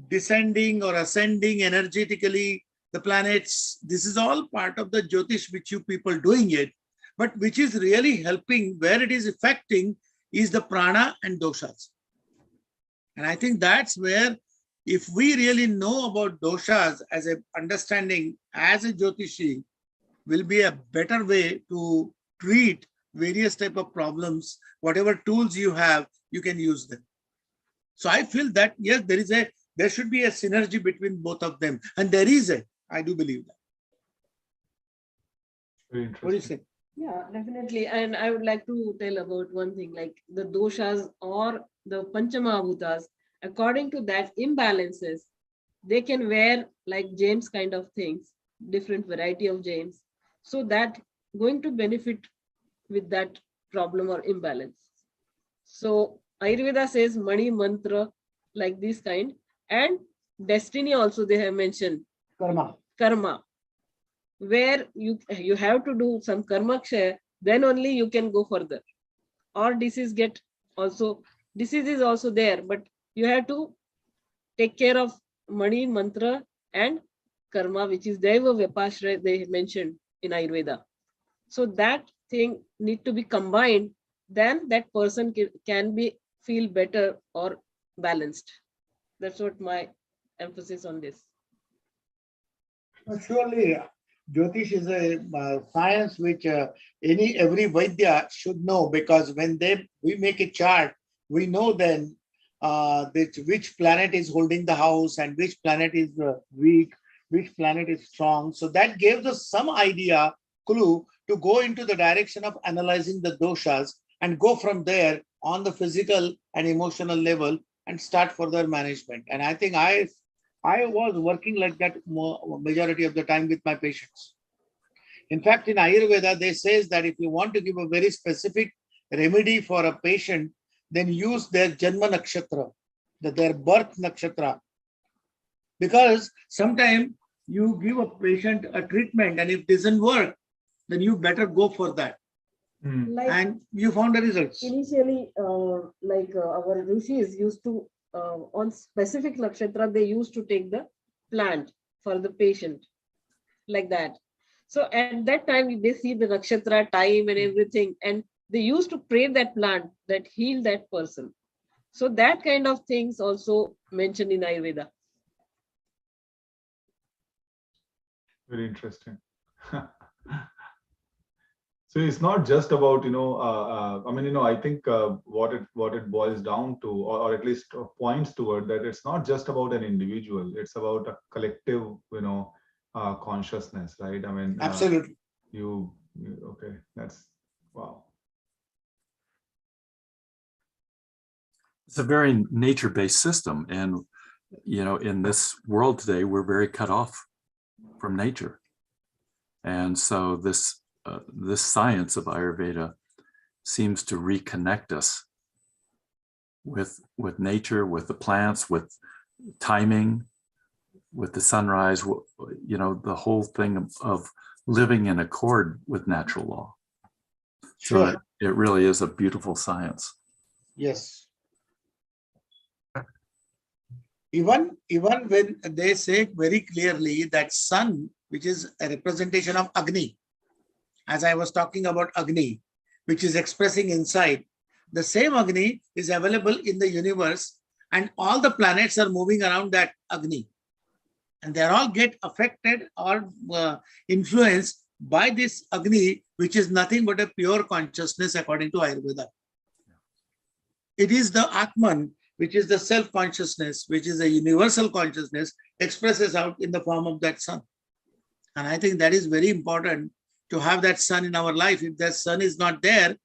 descending or ascending energetically the planets, this is all part of the Jyotish which you people doing it, but which is really helping, where it is affecting is the prana and doshas. And I think that's where, if we really know about doshas as a understanding as a Jyotishi, will be a better way to treat various type of problems. Whatever tools you have, you can use them. So I feel that yes, there should be a synergy between both of them, and there is I do believe that. Very What do you interesting. say? Yeah, definitely. And I would like to tell about one thing, like the doshas or the Panchamahabhutas, according to that imbalances, they can wear like James kind of things, different variety of James. So that going to benefit with that problem or imbalance. So Ayurveda says money, mantra, like this kind, and destiny also they have mentioned, karma, where you have to do some karma kshaya, then only you can go further. Or disease is also there, but you have to take care of money, mantra, and karma, which is Deva Vyapashra they mentioned in Ayurveda. So that thing need to be combined, then that person can be feel better or balanced. That's what my emphasis on this. Surely, Jyotish is a science which every Vaidya should know, because when we make a chart, we know then which planet is holding the house and which planet is weak, which planet is strong. So that gives us some idea, clue, to go into the direction of analyzing the doshas and go from there on the physical and emotional level and start further management. And I think I was working like that majority of the time with my patients. In fact, in Ayurveda, they says that if you want to give a very specific remedy for a patient, then use their Janma Nakshatra. their birth nakshatra. Because sometimes you give a patient a treatment and if it doesn't work, then you better go for that. Like And you found the results. initially, our rishis used to, on specific nakshatra, they used to take the plant for the patient, like that. So at that time, they see the nakshatra time and everything, and they used to pray that plant that heal that person. So that kind of things also mentioned in Ayurveda. Very interesting. So it's not just about, I mean, I think what it boils down to, or at least points toward, that it's not just about an individual, it's about a collective, consciousness, right? I mean, Absolutely. Okay, that's, wow. It's a very nature-based system. And, in this world today, we're very cut off from nature. And so this science of Ayurveda seems to reconnect us with nature, with the plants, with timing, with the sunrise, the whole thing of living in accord with natural law. Sure. So it really is a beautiful science. Yes. Even when they say very clearly that sun, which is a representation of Agni, as I was talking about Agni, which is expressing inside, the same Agni is available in the universe and all the planets are moving around that Agni. And they all get affected or influenced by this Agni, which is nothing but a pure consciousness according to Ayurveda. It is the Atman, which is the self-consciousness, which is a universal consciousness, expresses out in the form of that sun. And I think that is very important to have that sun in our life. If that sun is not there,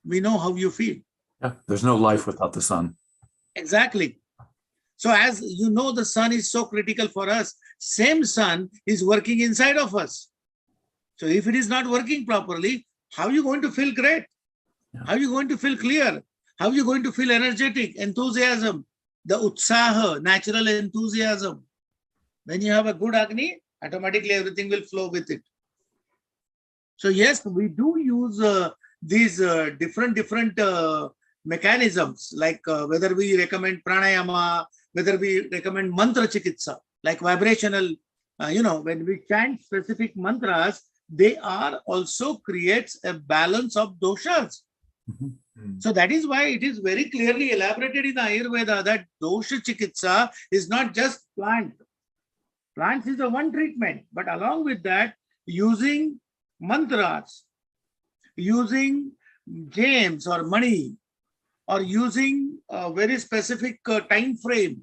we know how you feel. Yeah, there's no life without the sun. Exactly. So as you know, the sun is so critical for us. Same sun is working inside of us. So if it is not working properly, how are you going to feel great? Yeah. How are you going to feel clear? How are you going to feel energetic, enthusiasm, the utsaha, natural enthusiasm? When you have a good Agni, automatically everything will flow with it. So yes, we do use these different mechanisms, like whether we recommend pranayama, whether we recommend mantra chikitsa, like vibrational, when we chant specific mantras, they are also creates a balance of doshas. Mm-hmm. So that is why it is very clearly elaborated in the Ayurveda that dosha chikitsa is not just plant. Plants is the one treatment, but along with that, using mantras, using gems or money, or using a very specific time frame,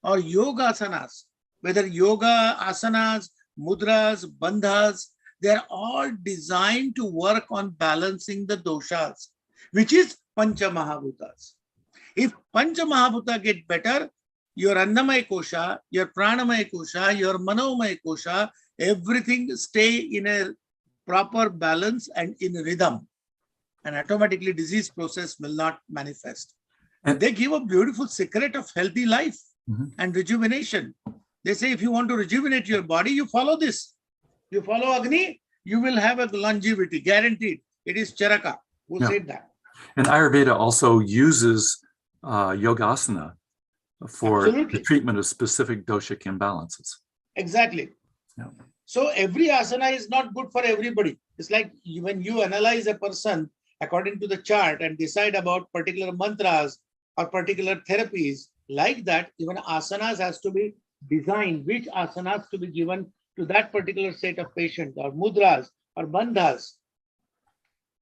or yoga asanas, whether yoga asanas, mudras, bandhas, they are all designed to work on balancing the doshas, which is Pancha Mahabhutas. If Pancha Mahabhuta get better, your Annamaya Kosha, your Pranamaya Kosha, your Manomaya Kosha, everything stay in a proper balance and in rhythm. And automatically disease process will not manifest. And they give a beautiful secret of healthy life and rejuvenation. They say if you want to rejuvenate your body, you follow this. You follow Agni, you will have a longevity, guaranteed. It is Charaka who said that. And Ayurveda also uses yogasana for the treatment of specific doshic imbalances. Exactly. Yeah. So every asana is not good for everybody. It's like when you analyze a person according to the chart and decide about particular mantras or particular therapies, like that, even asanas has to be designed, which asanas to be given to that particular set of patient, or mudras or bandhas.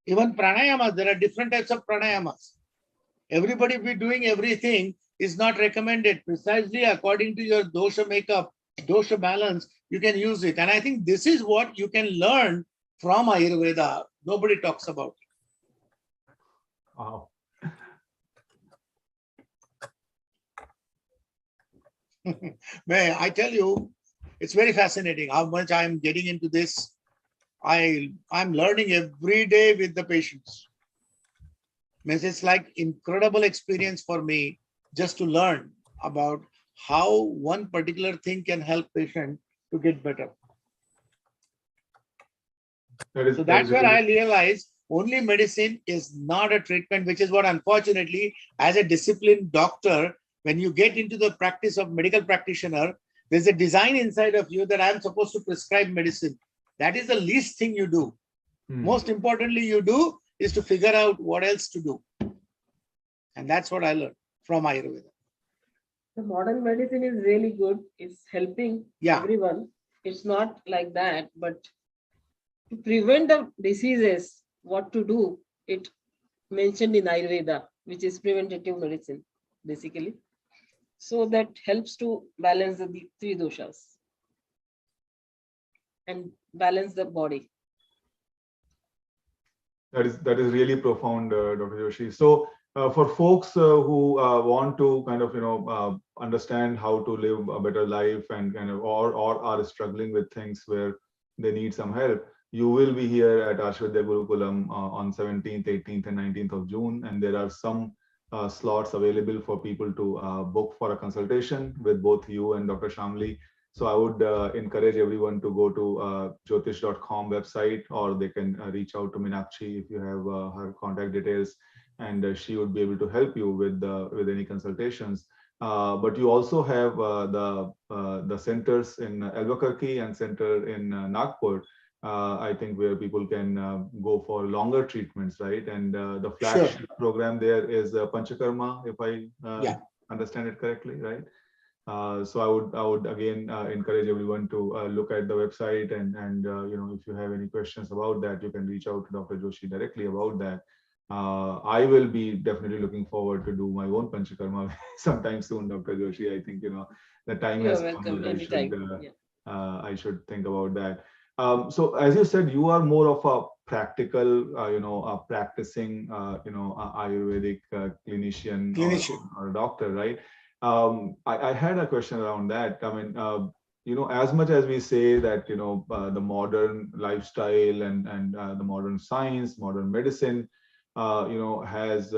Even pranayamas, there are different types of pranayamas. Everybody be doing everything is not recommended. Precisely according to your dosha makeup, dosha balance, you can use it. And I think this is what you can learn from Ayurveda. Nobody talks about it. Wow. I tell you, it's very fascinating how much I'm getting into this. I'm learning every day with the patients. It's like incredible experience for me just to learn about how one particular thing can help patient to get better. So that's where I realized only medicine is not a treatment, which is what, unfortunately, as a disciplined doctor, when you get into the practice of medical practitioner, there's a design inside of you that I'm supposed to prescribe medicine. That is the least thing you do. Most importantly, you do is to figure out what else to do. And that's what I learned from Ayurveda. The modern medicine is really good. It's helping everyone. It's not like that, but to prevent the diseases, what to do, it mentioned in Ayurveda, which is preventative medicine, basically. So that helps to balance the three doshas and balance the body. That is really profound, Dr. Joshi. So for folks who want to kind of understand how to live a better life and kind of or are struggling with things where they need some help, you will be here at Arshajyotish Gurukulam on 17th, 18th, and 19th of June, and there are some slots available for people to book for a consultation with both you and Dr. Shalmali. So I would encourage everyone to go to jyotish.com website, or they can reach out to Meenakshi if you have her contact details, and she would be able to help you with any consultations. But you also have the centers in Albuquerque and center in Nagpur, I think, where people can go for longer treatments, right? And the flagship program there is Panchakarma, if I understand it correctly, right? So I would again encourage everyone to look at the website, and if you have any questions about that, you can reach out to Dr. Joshi directly about that. I will be definitely looking forward to do my own Panchakarma sometime soon, Dr. Joshi. I think the time has come that I should think about that. So as you said, you are more of a practical, a practicing, Ayurvedic clinician or a doctor, right? I had a question around that. I mean, as much as we say that, the modern lifestyle and the modern science, modern medicine, has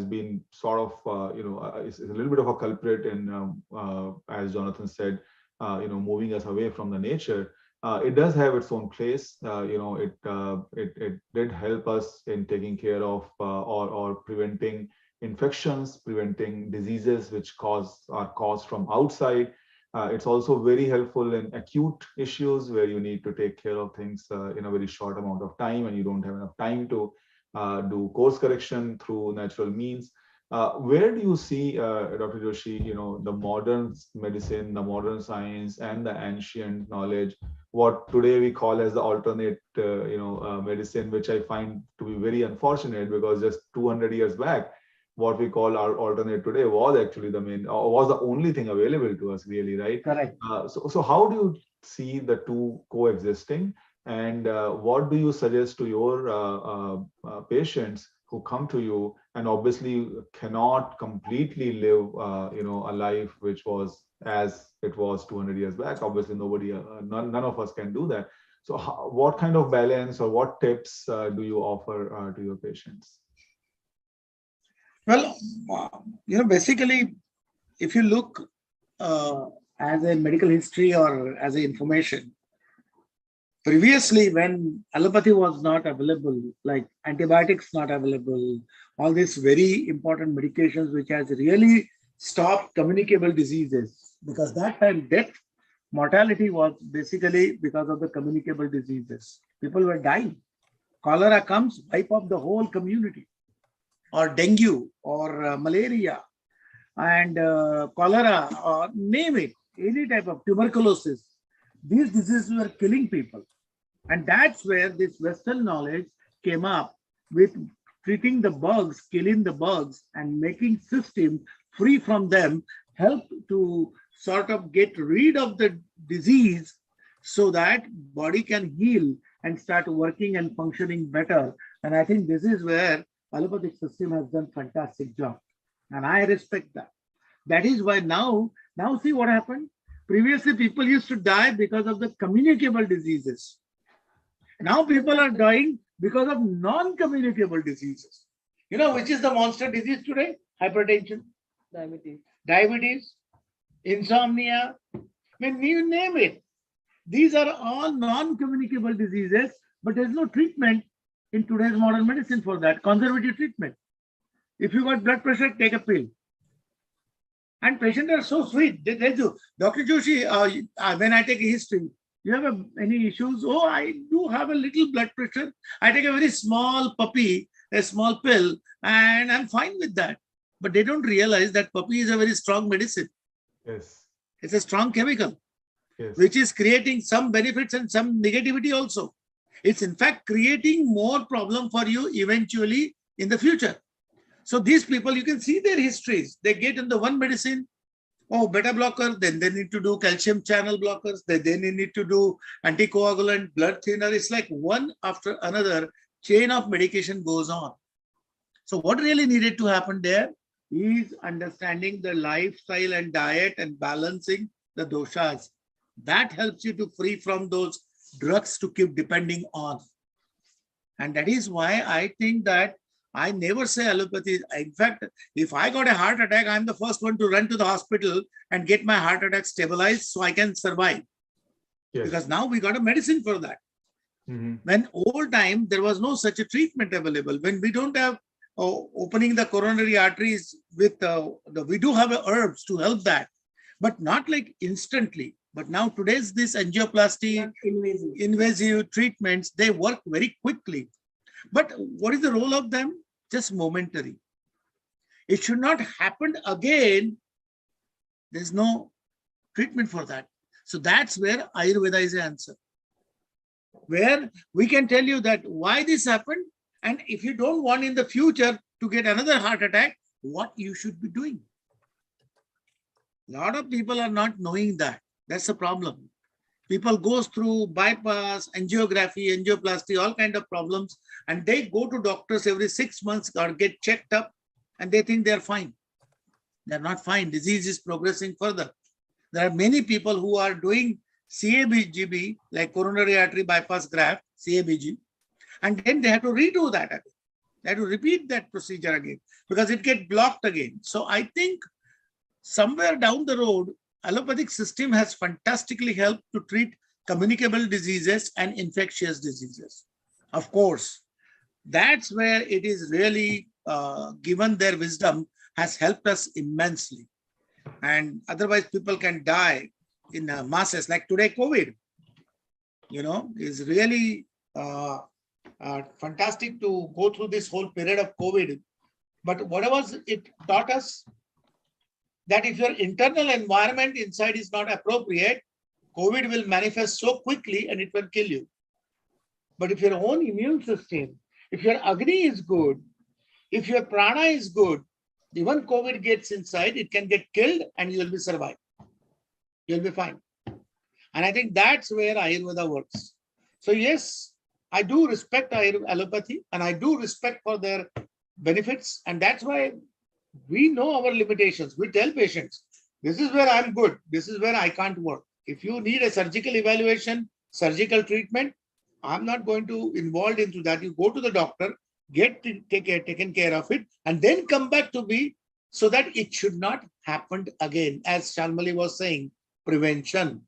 been sort of, is a little bit of a culprit in, as Jonathan said, moving us away from the nature. It does have its own place. It did help us in taking care of or preventing infections, preventing diseases which are caused from outside. It's also very helpful in acute issues where you need to take care of things in a very short amount of time, and you don't have enough time to do course correction through natural means. Where do you see, Dr. Joshi, the modern medicine, the modern science, and the ancient knowledge, what today we call as the alternate, medicine, which I find to be very unfortunate, because just 200 years back, what we call our alternate today was actually the main, or was the only thing available to us, really, right? Correct. So how do you see the two coexisting, and what do you suggest to your patients who come to you and obviously cannot completely live, a life which was as it was 200 years back? Obviously, nobody, none of us can do that. So what kind of balance or what tips do you offer to your patients? Well, basically, if you look as a medical history or as a information, previously when allopathy was not available, like antibiotics not available, all these very important medications which has really stopped communicable diseases, because that time death, mortality was basically because of the communicable diseases. People were dying. Cholera comes, wipe up the whole community. Or dengue, or malaria, and cholera, or name it, any type of tuberculosis. These diseases were killing people. And that's where this Western knowledge came up with treating the bugs, killing the bugs, and making systems free from them, help to sort of get rid of the disease so that body can heal and start working and functioning better. And I think this is where allopathic system has done fantastic job, and I respect that. That is why now see what happened. Previously, people used to die because of the communicable diseases. Now people are dying because of non-communicable diseases. Which is the monster disease today? Hypertension. diabetes, insomnia. I mean, you name it. These are all non-communicable diseases, but there's no treatment in today's modern medicine for that. Conservative treatment. If you got blood pressure, take a pill. And patients are so sweet. They tell you, Dr. Joshi, when I take a history, you have any issues? Oh, I do have a little blood pressure. I take a very small puppy, a small pill, and I'm fine with that. But they don't realize that puppy is a very strong medicine. Yes. It's a strong chemical, Yes. which is creating some benefits and some negativity also. It's in fact creating more problem for you eventually in the future. So these people, you can see their histories. They get into one medicine, oh, beta blocker, then they need to do calcium channel blockers, then they need to do anticoagulant, blood thinner. It's like one after another chain of medication goes on. So what really needed to happen there is understanding the lifestyle and diet and balancing the doshas. That helps you to free from those drugs to keep depending on. And that is why I think that I never say allopathy. In fact, if I got a heart attack, I'm the first one to run to the hospital and get my heart attack stabilized so I can survive. Yes. Because now we got a medicine for that. When old time, there was no such a treatment available. When we don't have opening the coronary arteries with we do have herbs to help that, but not like instantly. But now today's this angioplasty, invasive treatments, they work very quickly. But what is the role of them? Just momentary. It should not happen again. There's no treatment for that. So that's where Ayurveda is the answer. Where we can tell you that why this happened, and if you don't want in the future to get another heart attack, what you should be doing. A lot of people are not knowing that. That's the problem. People go through bypass, angiography, angioplasty, all kind of problems, and they go to doctors every 6 months or get checked up, and they think they're fine. They're not fine. Disease is progressing further. There are many people who are doing CABG, like coronary artery bypass graft, CABG, and then they have to redo that again. They have to repeat that procedure again because it gets blocked again. So I think somewhere down the road, allopathic system has fantastically helped to treat communicable diseases and infectious diseases. Of course, that's where it is really given their wisdom has helped us immensely. And otherwise people can die in masses like today COVID, is really fantastic to go through this whole period of COVID. But what was it taught us? That if your internal environment inside is not appropriate, COVID will manifest so quickly and it will kill you. But if your own immune system, if your Agni is good, if your prana is good, even COVID gets inside, it can get killed and you will be survived. You'll be fine. And I think that's where Ayurveda works. So yes, I do respect allopathy and I do respect for their benefits. And that's why we know our limitations. We tell patients, this is where I'm good. This is where I can't work. If you need a surgical evaluation, surgical treatment, I'm not going to involve into that. You go to the doctor, get taken care of it, and then come back to me so that it should not happen again. As Shalmali was saying, prevention.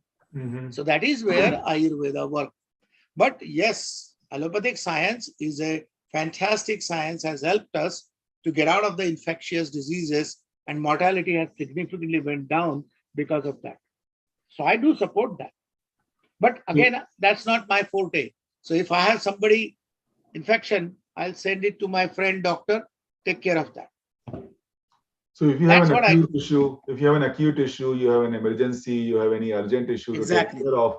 So that is where Ayurveda works. But yes, allopathic science is a fantastic science, has helped us to get out of the infectious diseases, and mortality has significantly went down because of that. So I do support that. But again, that's not my forte. So if I have somebody infection, I'll send it to my friend doctor, take care of that. So if you have an acute issue, you have an emergency, you have any urgent issue to take care of,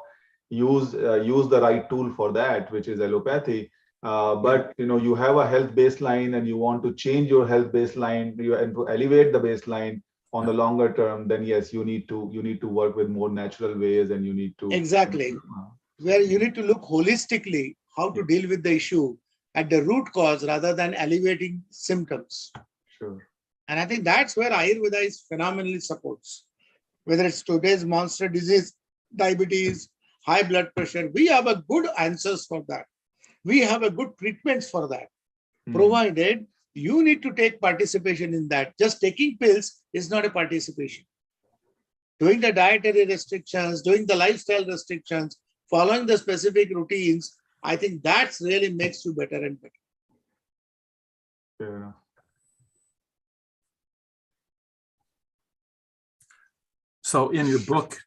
use the right tool for that, which is allopathy. But you have a health baseline and you want to change your health baseline, and to elevate the baseline on the longer term, then yes, you need to work with more natural ways, and you need to where you need to look holistically how to deal with the issue at the root cause rather than alleviating symptoms. Sure. And I think that's where Ayurveda is phenomenally supports. Whether it's today's monster disease, diabetes, high blood pressure, we have a good answers for that. We have a good treatments for that, provided You need to take participation in that. Just taking pills is not a participation. Doing the dietary restrictions, doing the lifestyle restrictions, following the specific routines, I think that's really makes you better and better. Fair enough. So in your book,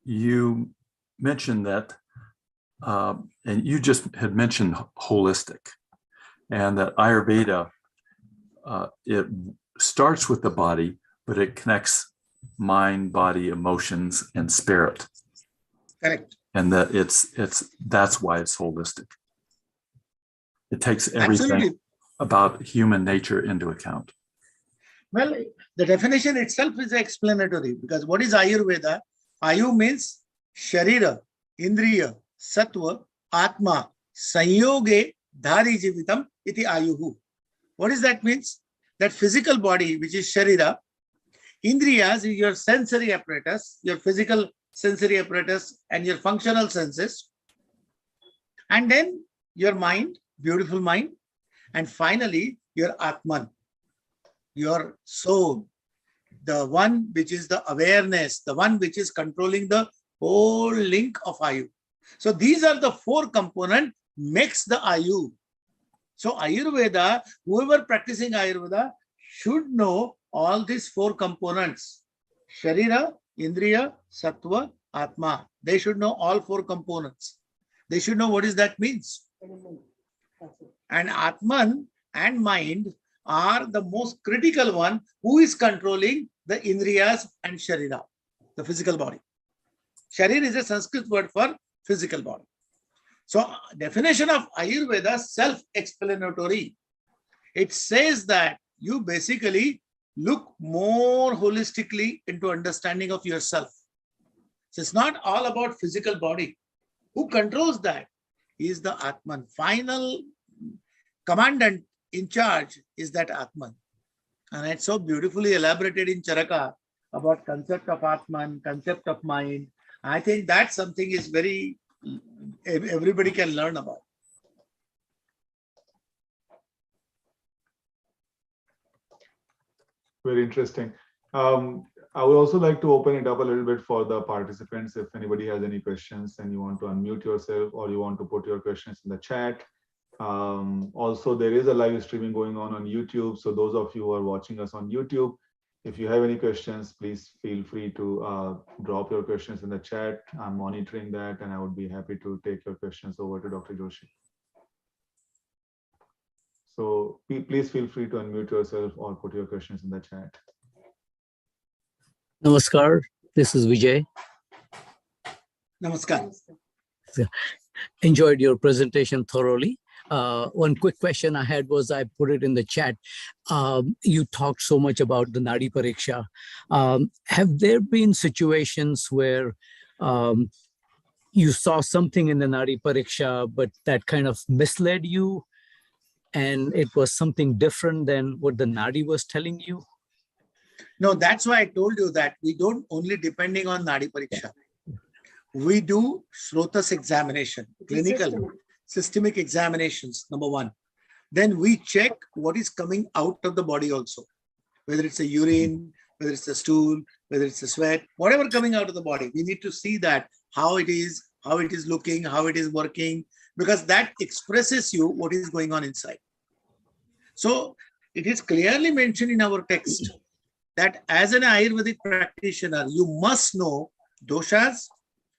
you mentioned that, and you just had mentioned holistic, and that Ayurveda, it starts with the body, but it connects mind, body, emotions, and spirit. Correct. And that that's why it's holistic. It takes everything Absolutely. about human nature into account. Well, the definition itself is explanatory, because what is Ayurveda? Ayu means Sharira, Indriya, Sattva, Atma, Sanyoge, Dhari Jivitam, iti Ayuhu. What does that means? That physical body, which is Sharira, Indriyas is your sensory apparatus, your physical sensory apparatus and your functional senses. And then your mind, beautiful mind. And finally, your Atman, your soul, the one which is the awareness, the one which is controlling the whole link of Ayu. So these are the four components makes the Ayu. So Ayurveda, whoever practicing Ayurveda should know all these four components. Sharira, Indriya, Sattva, Atma. They should know all four components. They should know what is that means. And Atman and mind are the most critical one who is controlling the Indriyas and Sharira, the physical body. Sharir is a Sanskrit word for physical body. So definition of Ayurveda self-explanatory. It says that you basically look more holistically into understanding of yourself. So it's not all about physical body. Who controls that? Is the Atman. Final commandant in charge is that Atman. And it's so beautifully elaborated in Charaka about concept of Atman, concept of mind. I think that's something is very, everybody can learn about. Very interesting. I would also like to open it up a little bit for the participants. If anybody has any questions and you want to unmute yourself or you want to put your questions in the chat. Also, there is a live streaming going on YouTube. So those of you who are watching us on YouTube, if you have any questions, please feel free to drop your questions in the chat. I'm monitoring that and I would be happy to take your questions over to Dr. Joshi. So please feel free to unmute yourself or put your questions in the chat. Namaskar, this is Vijay. Namaskar. Enjoyed your presentation thoroughly. One quick question I had was, I put it in the chat. You talked so much about the Nadi Pariksha. Have there been situations where you saw something in the Nadi Pariksha, but that kind of misled you and it was something different than what the Nadi was telling you? No, that's why I told you that we don't only depending on Nadi Pariksha. We do Shrotas examination, clinical, systemic examinations, number one. Then we check what is coming out of the body also, whether it's a urine, whether it's a stool, whether it's a sweat, whatever coming out of the body. We need to see that, how it is looking, how it is working, because that expresses you what is going on inside. So it is clearly mentioned in our text that as an Ayurvedic practitioner, you must know doshas,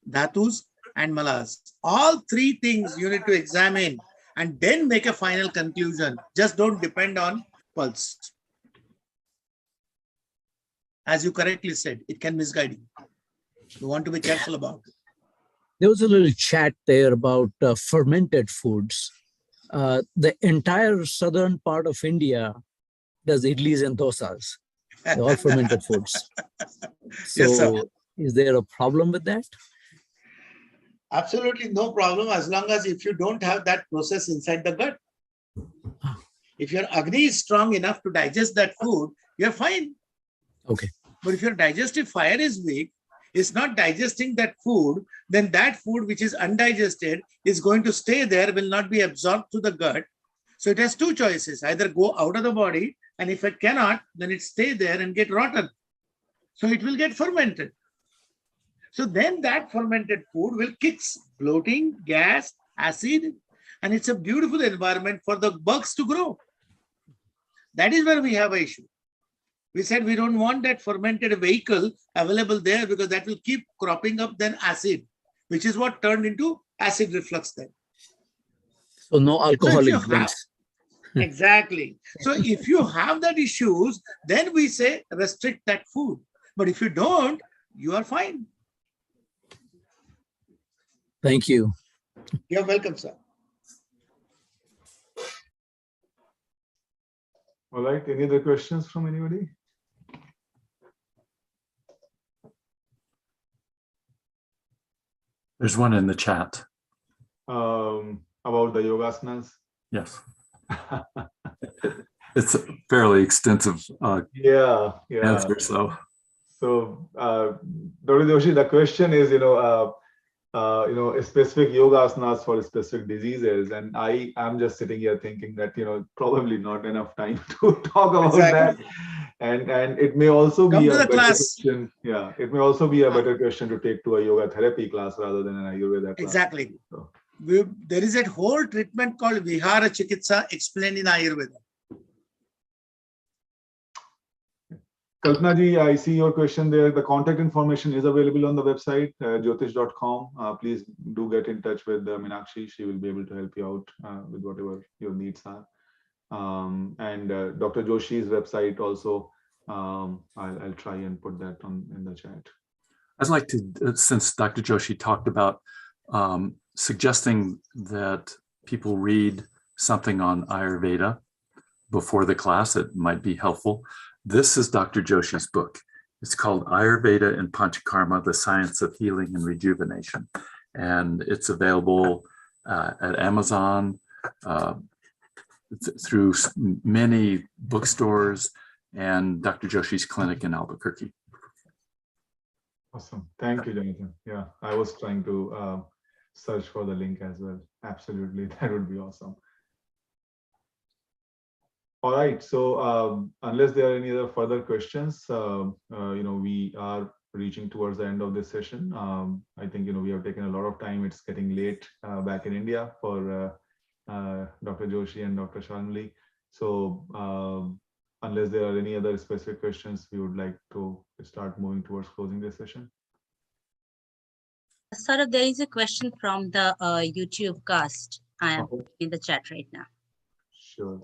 dhatus, and malas. All three things you need to examine and then make a final conclusion. Just don't depend on pulse. As you correctly said, it can misguide you. You want to be careful about it. There was a little chat there about fermented foods. The entire southern part of India does idlis and dosas. They're all fermented foods. So Yes, sir. is there a problem with that? Absolutely no problem, as long as if you don't have that process inside the gut. If your Agni is strong enough to digest that food, you're fine. Okay. But if your digestive fire is weak, it's not digesting that food, then that food which is undigested is going to stay there, will not be absorbed to the gut. So it has two choices, either go out of the body, and if it cannot, then it stay there and get rotten. So it will get fermented. So then that fermented food will kick bloating, gas, acid, and it's a beautiful environment for the bugs to grow. That is where we have an issue. We said we don't want that fermented vehicle available there because that will keep cropping up then acid, which is what turned into acid reflux then. So no So if alcoholic you have, drinks. exactly. So if you have that issues, then we say restrict that food. But if you don't, you are fine. Thank you. You're welcome, sir. All right. Any other questions from anybody? There's one in the chat. About the yogasanas? Yes. It's a fairly extensive Yeah. answer. So, Dr. Joshi, the question is, specific yogasanas for specific diseases, and I am just sitting here thinking that probably not enough time to talk about that, and it may also be a better question. Yeah, it may also be a better question to take to a yoga therapy class rather than an Ayurveda class. Exactly. So. There is a whole treatment called Vihara Chikitsa explained in Ayurveda. Kalpana ji, I see your question there. The contact information is available on the website, jyotish.com. Please do get in touch with Meenakshi. She will be able to help you out with whatever your needs are. And Dr. Joshi's website also, I'll try and put that in the chat. I'd like to, since Dr. Joshi talked about suggesting that people read something on Ayurveda before the class, it might be helpful. This is Dr. Joshi's book. It's called Ayurveda and Panchakarma, The Science of Healing and Rejuvenation. And it's available at Amazon, through many bookstores, and Dr. Joshi's clinic in Albuquerque. Awesome. Thank you, Jonathan. Yeah, I was trying to search for the link as well. Absolutely. That would be awesome. All right. So unless there are any other further questions, we are reaching towards the end of this session. I think, we have taken a lot of time. It's getting late back in India for Dr. Joshi and Dr. Shalmali. So unless there are any other specific questions, we would like to start moving towards closing this session. Saurabh, there is a question from the YouTube cast. I am in the chat right now. Sure.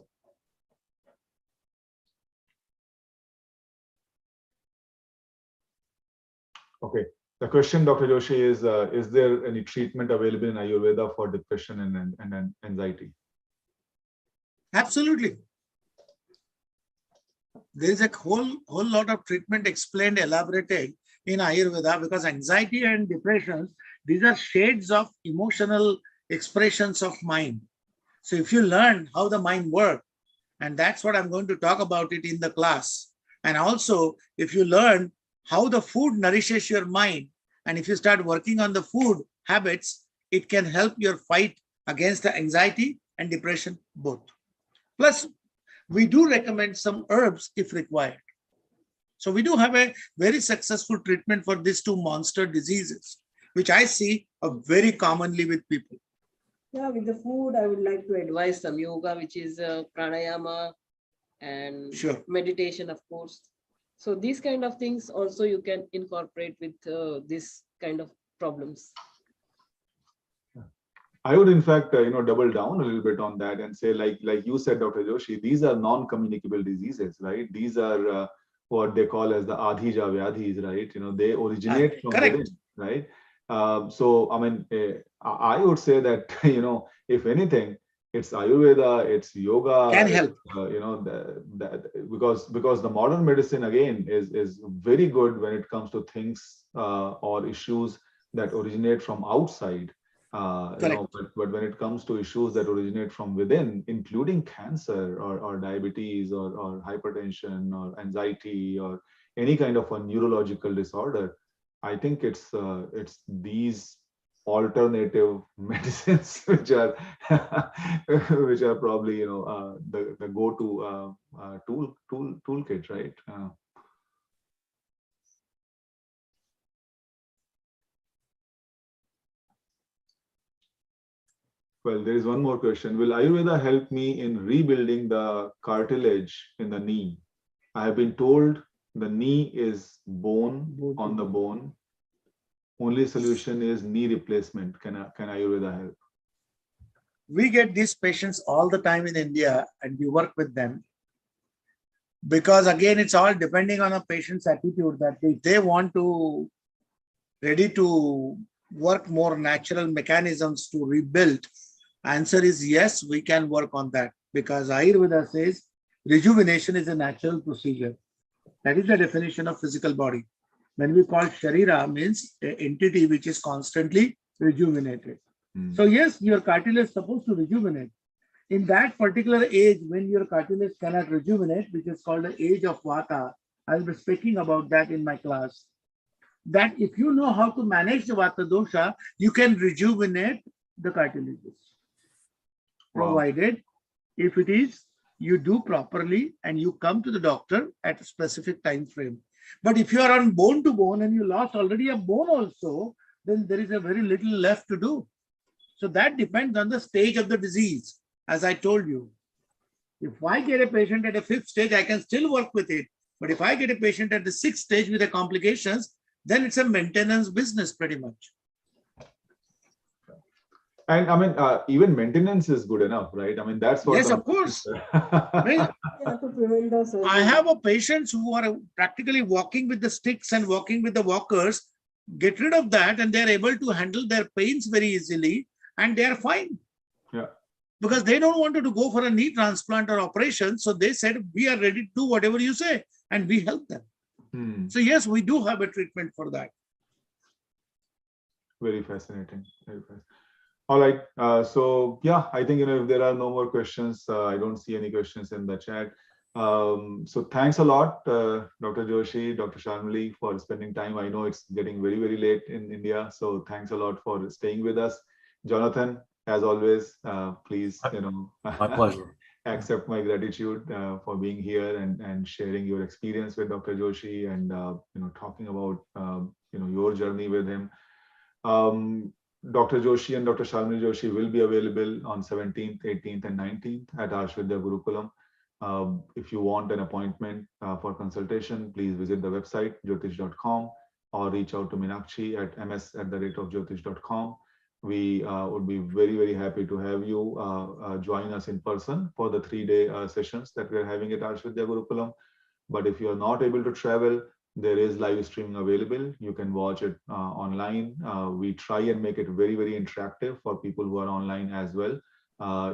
Okay. The question, Dr. Joshi, is there any treatment available in Ayurveda for depression and anxiety? Absolutely. There is a whole lot of treatment explained, elaborated in Ayurveda, because anxiety and depression, these are shades of emotional expressions of mind. So if you learn how the mind works, and that's what I'm going to talk about it in the class. And also, if you learn how the food nourishes your mind, and if you start working on the food habits, it can help your fight against the anxiety and depression both. Plus, we do recommend some herbs if required. So we do have a very successful treatment for these two monster diseases, which I see very commonly with people. Yeah, with the food, I would like to advise some yoga, which is pranayama and meditation, of course. So these kind of things also you can incorporate with this kind of problems. I would, in fact, double down a little bit on that and say, like you said, Dr. Joshi, these are non-communicable diseases, right? These are what they call as the adhija vyadhis, right? They originate from within, right? So, I mean, I would say that, if anything, it's Ayurveda, it's yoga, can help. Because the modern medicine again is very good when it comes to things or issues that originate from outside. But when it comes to issues that originate from within, including cancer or diabetes or hypertension or anxiety or any kind of a neurological disorder, I think it's these alternative medicines, which are which are probably, you know, the go-to toolkit, right? Well, there is one more question. Will Ayurveda help me in rebuilding the cartilage in the knee? I have been told the knee is bone on the bone. Only solution is knee replacement. Can Ayurveda help? We get these patients all the time in India and we work with them. Because again, it's all depending on a patient's attitude, that if they want to ready to work more natural mechanisms to rebuild, answer is yes, we can work on that, because Ayurveda says rejuvenation is a natural procedure. That is the definition of physical body. When we call Sharira, means an entity which is constantly rejuvenated. So yes, your cartilage is supposed to rejuvenate. In that particular age, when your cartilage cannot rejuvenate, which is called the age of Vata, I'll be speaking about that in my class. That if you know how to manage the Vata dosha, you can rejuvenate the cartilages. Provided if it is you do properly and you come to the doctor at a specific time frame. But if you are on bone to bone and you lost already a bone also, then there is a very little left to do. So that depends on the stage of the disease. As I told you, if I get a patient at a 5th stage, I can still work with it. But if I get a patient at the 6th stage with the complications, then it's a maintenance business pretty much. And I mean, even maintenance is good enough, right? I mean, that's what. Yes, of course. I have a patients who are practically walking with the sticks and walking with the walkers. Get rid of that and they're able to handle their pains very easily and they're fine. Yeah. Because they don't want to go for a knee transplant or operation. So they said, we are ready to do whatever you say, and we help them. So yes, we do have a treatment for that. Very fascinating. Very fascinating. All right. So yeah, I think, you know, if there are no more questions, I don't see any questions in the chat. So thanks a lot, Dr. Joshi, Dr. Shalmali, for spending time. I know it's getting very, very late in India. So thanks a lot for staying with us. Jonathan, as always, please, you know, My pleasure. accept my gratitude for being here and sharing your experience with Dr. Joshi and, you know, talking about, you know, your journey with him. Dr. Joshi and Dr. Shalmali Joshi will be available on 17th, 18th, and 19th at Arshajyotish Gurukulam. If you want an appointment for consultation, please visit the website jyotish.com or reach out to Meenakshi at ms@jyotish.com. We would be very, very happy to have you join us in person for the 3-day sessions that we're having at Arshajyotish Gurukulam. But if you're not able to travel, there is live streaming available. You can watch it online. We try and make it very, very interactive for people who are online as well.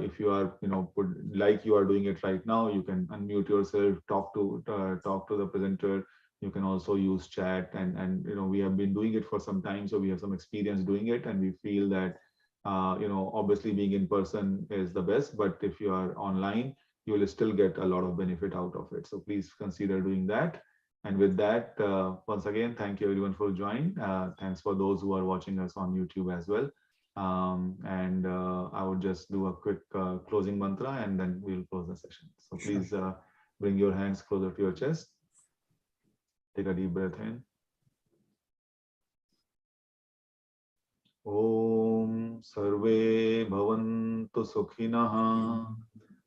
If you are, you know, like you are doing it right now, you can unmute yourself, talk to the presenter. You can also use chat, and you know, we have been doing it for some time, so we have some experience doing it, and we feel that you know, obviously being in person is the best, but if you are online, you will still get a lot of benefit out of it. So please consider doing that. And with that, once again, thank you everyone for joining. Thanks for those who are watching us on YouTube as well. I would just do a quick closing mantra and then we'll close the session. So please bring your hands closer to your chest. Take a deep breath in. Om Sarve Bhavantu Sukhinah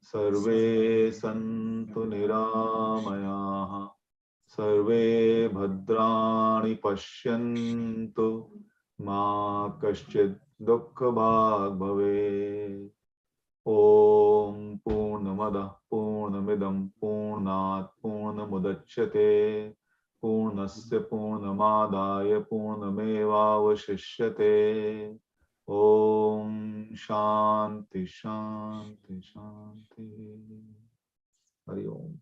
Sarve Santu Niramayah Sarve Bhadrani Pashyantu Ma Kaschid Dukkha Bhag Bhave. Om Purnamada Purnamidam Purnat Purnamudachyate Purnasya Purnamadaya Purnamevavashishyate. Om Shanti Shanti Shanti. Hari Om.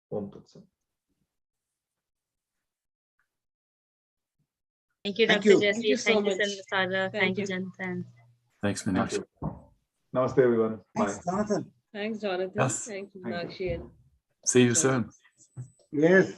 Om Tat Sat. Thank you, Thank Dr. you. Joshi. Thank you so much. Sara. Thank you, you. Jonathan. Thanks, Thank Meenakshi. you. Namaste everyone. Bye. Thanks, Jonathan. Thanks, Jonathan. Yes. Thank you, Thank you. Meenakshi. And See you soon. Yes.